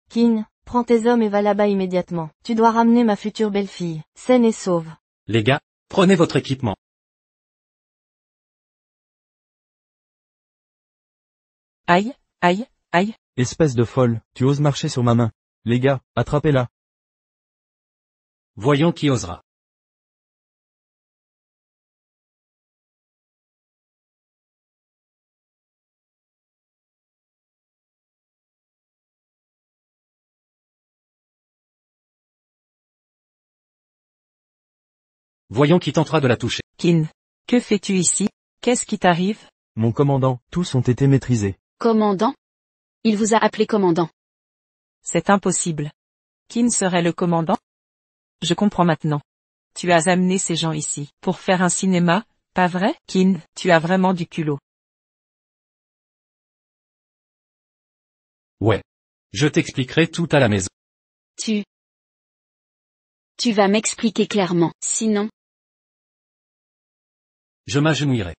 Qin, prends tes hommes et va là-bas immédiatement. Tu dois ramener ma future belle-fille, saine et sauve. Les gars, prenez votre équipement. Aïe, aïe, aïe. Espèce de folle, tu oses marcher sur ma main. Les gars, attrapez-la. Voyons qui osera. Voyons qui tentera de la toucher. Qin, que fais-tu ici? Qu'est-ce qui t'arrive? Mon commandant, tous ont été maîtrisés. Commandant? Il vous a appelé commandant. C'est impossible. Qin serait le commandant? Je comprends maintenant. Tu as amené ces gens ici pour faire un cinéma, pas vrai? Qin, tu as vraiment du culot. Ouais. Je t'expliquerai tout à la maison. Tu vas m'expliquer clairement, sinon. Je m'agenouillerai.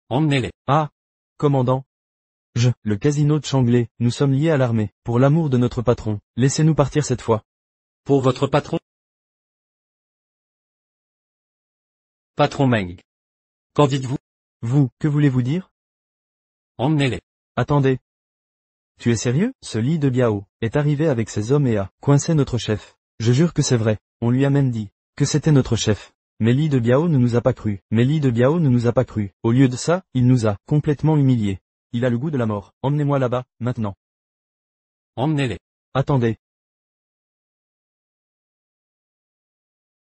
Emmenez-les. Ah, commandant. Le casino de Changlei, nous sommes liés à l'armée. Pour l'amour de notre patron, laissez-nous partir cette fois. Pour votre patron? Patron Meng. Qu'en dites-vous? Vous, que voulez-vous dire? Emmenez-les. Attendez. Tu es sérieux? Ce Li de Biao est arrivé avec ses hommes et a coincé notre chef. Je jure que c'est vrai. On lui a même dit que c'était notre chef. Mais Li de Biao ne nous a pas cru. Au lieu de ça, il nous a complètement humiliés. Il a le goût de la mort. Emmenez-moi là-bas, maintenant. Emmenez-les. Attendez.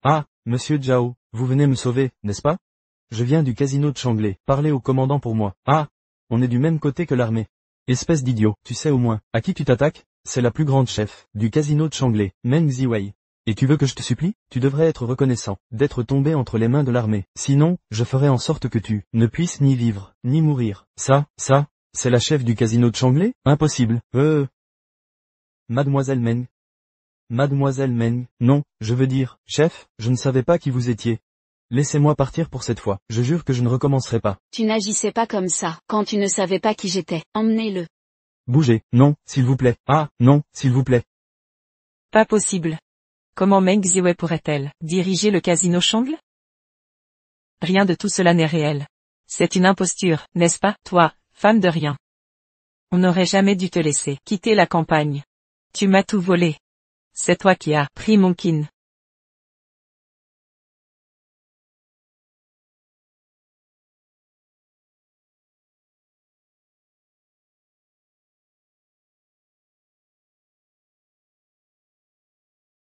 Ah, monsieur Zhao, vous venez me sauver, n'est-ce pas? Je viens du casino de Changlei. Parlez au commandant pour moi. Ah, on est du même côté que l'armée. Espèce d'idiot, tu sais au moins à qui tu t'attaques? C'est la plus grande chef du casino de Changlei, Meng Ziwei. Et tu veux que je te supplie? Tu devrais être reconnaissant d'être tombé entre les mains de l'armée. Sinon, je ferai en sorte que tu ne puisses ni vivre, ni mourir. Ça, c'est la chef du casino de Changlei? Impossible. Mademoiselle Meng. Mademoiselle Meng, non, je veux dire, chef, je ne savais pas qui vous étiez. Laissez-moi partir pour cette fois, je jure que je ne recommencerai pas. Tu n'agissais pas comme ça, quand tu ne savais pas qui j'étais. Emmenez-le. Bougez, non, s'il vous plaît. Ah, non, s'il vous plaît. Pas possible. Comment Meng Ziwei pourrait-elle diriger le casino Shangle? Rien de tout cela n'est réel. C'est une imposture, n'est-ce pas, toi, femme de rien? On n'aurait jamais dû te laisser quitter la campagne. Tu m'as tout volé. C'est toi qui as pris mon kin.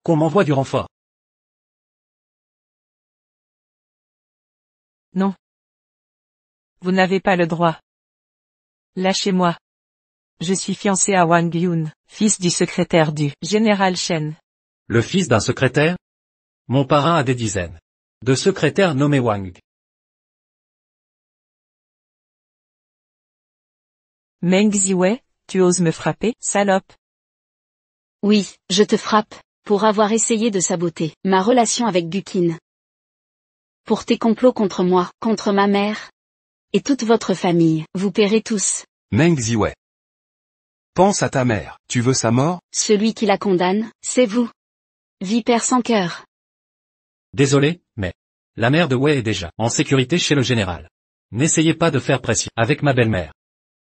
Qu'on m'envoie du renfort. Non. Vous n'avez pas le droit. Lâchez-moi. Je suis fiancé à Wang Yun, fils du secrétaire du général Shen. Le fils d'un secrétaire? Mon parrain a des dizaines de secrétaires nommés Wang. Meng Ziwei, tu oses me frapper, salope? Oui, je te frappe, pour avoir essayé de saboter ma relation avec Gukin. Pour tes complots contre moi, contre ma mère. Et toute votre famille, vous paierez tous. Meng Ziwei. Pense à ta mère, tu veux sa mort? Celui qui la condamne, c'est vous. Vipère sans cœur. Désolé, mais la mère de Wei est déjà en sécurité chez le général. N'essayez pas de faire pression avec ma belle-mère.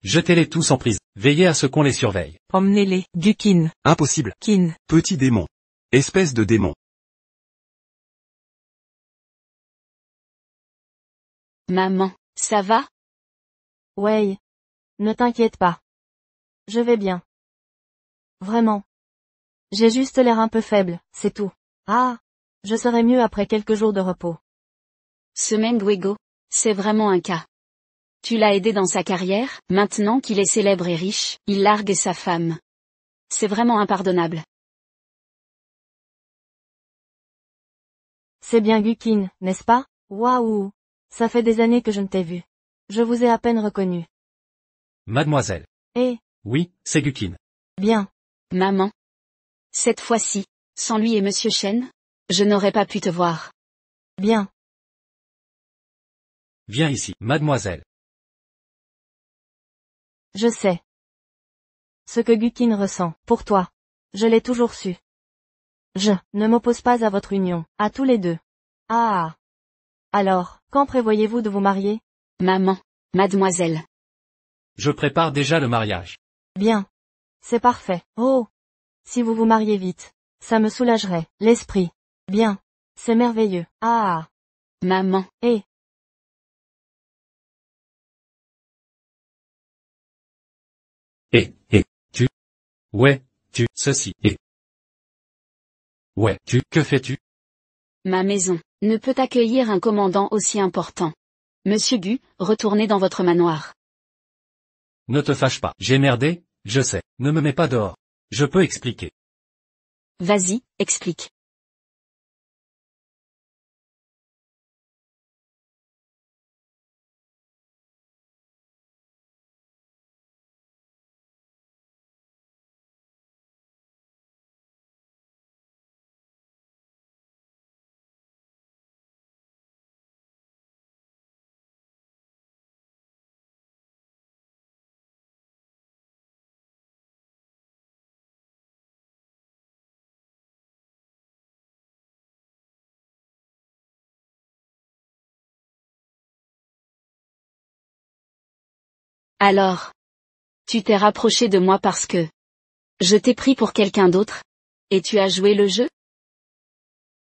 Jetez-les tous en prison. Veillez à ce qu'on les surveille. Emmenez-les, Gukin. Impossible. Kin. Petit démon. Espèce de démon. Maman, ça va? Wei. Ne t'inquiète pas. Je vais bien. Vraiment. J'ai juste l'air un peu faible, c'est tout. Ah. Je serai mieux après quelques jours de repos. Ce Meng Wego, c'est vraiment un cas. Tu l'as aidé dans sa carrière, maintenant qu'il est célèbre et riche, il largue sa femme. C'est vraiment impardonnable. C'est bien Gukin, n'est-ce pas? Waouh. Ça fait des années que je ne t'ai vu. Je vous ai à peine reconnu. Mademoiselle. Eh. Oui, c'est Gukin. Bien. Maman. Cette fois-ci, sans lui et Monsieur Shen, je n'aurais pas pu te voir. Bien. Viens ici, mademoiselle. Je sais. Ce que Gukin ressent, pour toi. Je l'ai toujours su. Je ne m'oppose pas à votre union, à tous les deux. Ah. Alors, quand prévoyez-vous de vous marier? Maman, mademoiselle. Je prépare déjà le mariage. Bien. C'est parfait. Oh. Si vous vous mariez vite, ça me soulagerait l'esprit. Bien. C'est merveilleux. Ah. Maman. Eh. Tu. Ouais, tu, ceci, et. Ouais, tu, que fais-tu? Ma maison ne peut accueillir un commandant aussi important. Monsieur Gu, retournez dans votre manoir. Ne te fâche pas. J'ai merdé, je sais. Ne me mets pas dehors. Je peux expliquer. Vas-y, explique. Alors. Tu t'es rapproché de moi parce que je t'ai pris pour quelqu'un d'autre? Et tu as joué le jeu?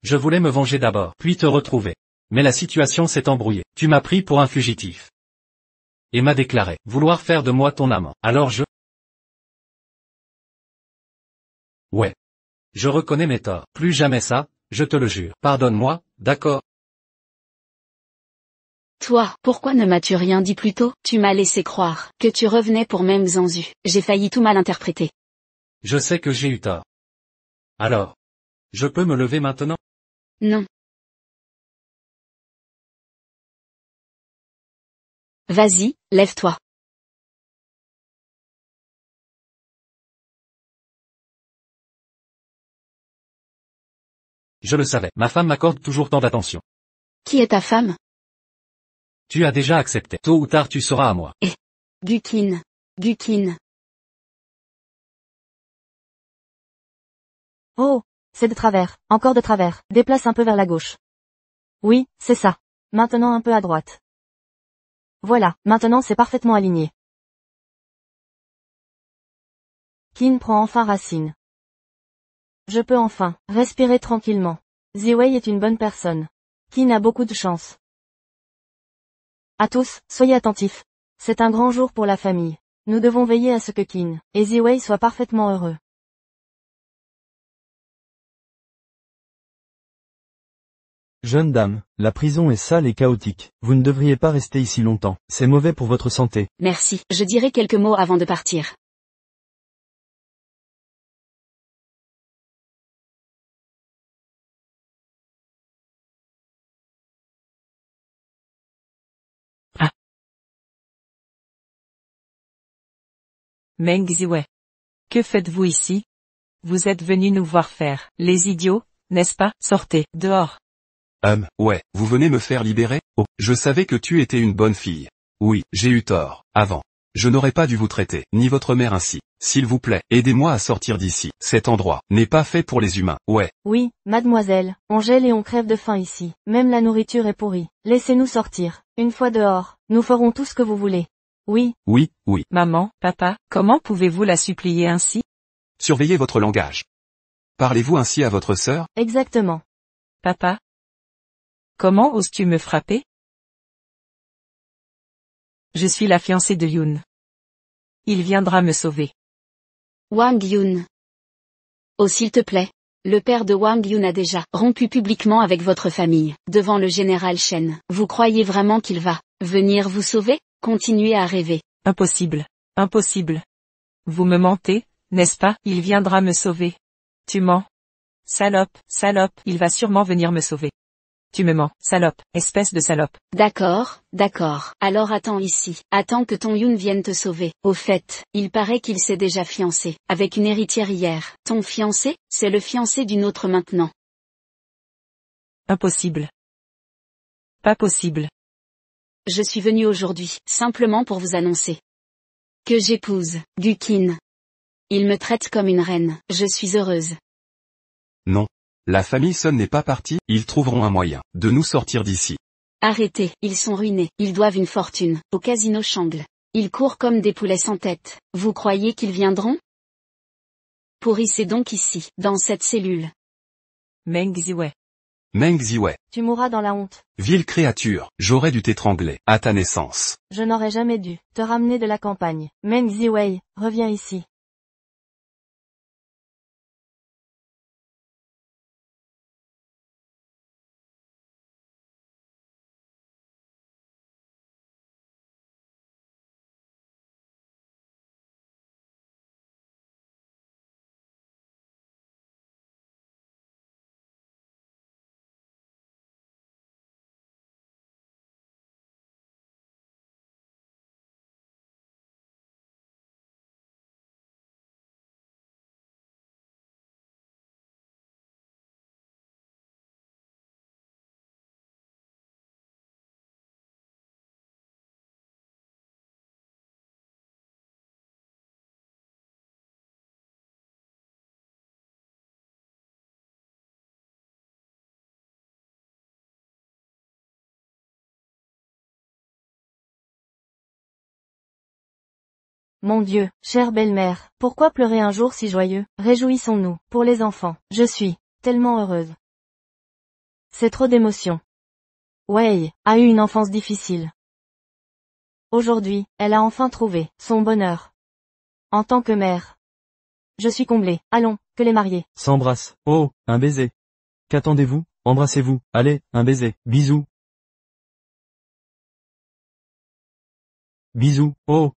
Je voulais me venger d'abord, puis te retrouver. Mais la situation s'est embrouillée. Tu m'as pris pour un fugitif. Et m'a déclaré vouloir faire de moi ton amant. Alors Ouais. Je reconnais mes torts. Plus jamais ça, je te le jure. Pardonne-moi, d'accord? Toi, pourquoi ne m'as-tu rien dit plus tôt? Tu m'as laissé croire que tu revenais pour même Zanzu. J'ai failli tout mal interpréter. Je sais que j'ai eu tort. Alors. Je peux me lever maintenant? Non. Vas-y, lève-toi. Je le savais. Ma femme m'accorde toujours tant d'attention. Qui est ta femme? Tu as déjà accepté. Tôt ou tard tu seras à moi. Gukin. Gukin. Oh, c'est de travers, encore de travers, déplace un peu vers la gauche. Oui, c'est ça. Maintenant un peu à droite. Voilà, maintenant c'est parfaitement aligné. Qin prend enfin racine. Je peux enfin respirer tranquillement. Ziwei est une bonne personne. Qin a beaucoup de chance. À tous, soyez attentifs. C'est un grand jour pour la famille. Nous devons veiller à ce que Qin et Ziwei soient parfaitement heureux. Jeune dame, la prison est sale et chaotique. Vous ne devriez pas rester ici longtemps. C'est mauvais pour votre santé. Merci. Je dirai quelques mots avant de partir. Meng Ziwei. Que faites-vous ici? Vous êtes venu nous voir faire les idiots, n'est-ce pas? Sortez, dehors. Ouais, vous venez me faire libérer? Oh, je savais que tu étais une bonne fille. Oui, j'ai eu tort, avant. Je n'aurais pas dû vous traiter, ni votre mère ainsi. S'il vous plaît, aidez-moi à sortir d'ici. Cet endroit n'est pas fait pour les humains, ouais. Oui, mademoiselle, on gèle et on crève de faim ici. Même la nourriture est pourrie. Laissez-nous sortir. Une fois dehors, nous ferons tout ce que vous voulez. Oui. Oui, oui. Maman, papa, comment pouvez-vous la supplier ainsi? Surveillez votre langage. Parlez-vous ainsi à votre sœur? Exactement. Papa? Comment oses-tu me frapper? Je suis la fiancée de Yoon. Il viendra me sauver. Wang Yun. Oh s'il te plaît. Le père de Wang Yun a déjà rompu publiquement avec votre famille, devant le général Shen. Vous croyez vraiment qu'il va venir vous sauver? Continuez à rêver. Impossible. Impossible. Vous me mentez, n'est-ce pas? Il viendra me sauver. Tu mens. Salope, salope, il va sûrement venir me sauver. Tu me mens, salope, espèce de salope. D'accord, d'accord. Alors attends ici. Attends que ton Yoon vienne te sauver. Au fait, il paraît qu'il s'est déjà fiancé, avec une héritière hier. Ton fiancé, c'est le fiancé d'une autre maintenant. Impossible. Pas possible. Je suis venu aujourd'hui, simplement pour vous annoncer que j'épouse Gukin. Il me traite comme une reine. Je suis heureuse. Non. La famille Sun n'est pas partie, ils trouveront un moyen de nous sortir d'ici. Arrêtez, ils sont ruinés, ils doivent une fortune, au casino Shangle. Ils courent comme des poulets sans tête. Vous croyez qu'ils viendront? Pourrissez donc ici, dans cette cellule. Meng Ziwei. Meng Ziwei. Tu mourras dans la honte. Vile créature, j'aurais dû t'étrangler, à ta naissance. Je n'aurais jamais dû te ramener de la campagne. Meng Ziwei, reviens ici. Mon Dieu, chère belle-mère, pourquoi pleurer un jour si joyeux? Réjouissons-nous, pour les enfants. Je suis tellement heureuse. C'est trop d'émotions. Wei a eu une enfance difficile. Aujourd'hui, elle a enfin trouvé son bonheur. En tant que mère. Je suis comblée. Allons, que les mariés. S'embrasse. Oh, un baiser. Qu'attendez-vous? Embrassez-vous. Allez, un baiser. Bisous. Bisous. Oh,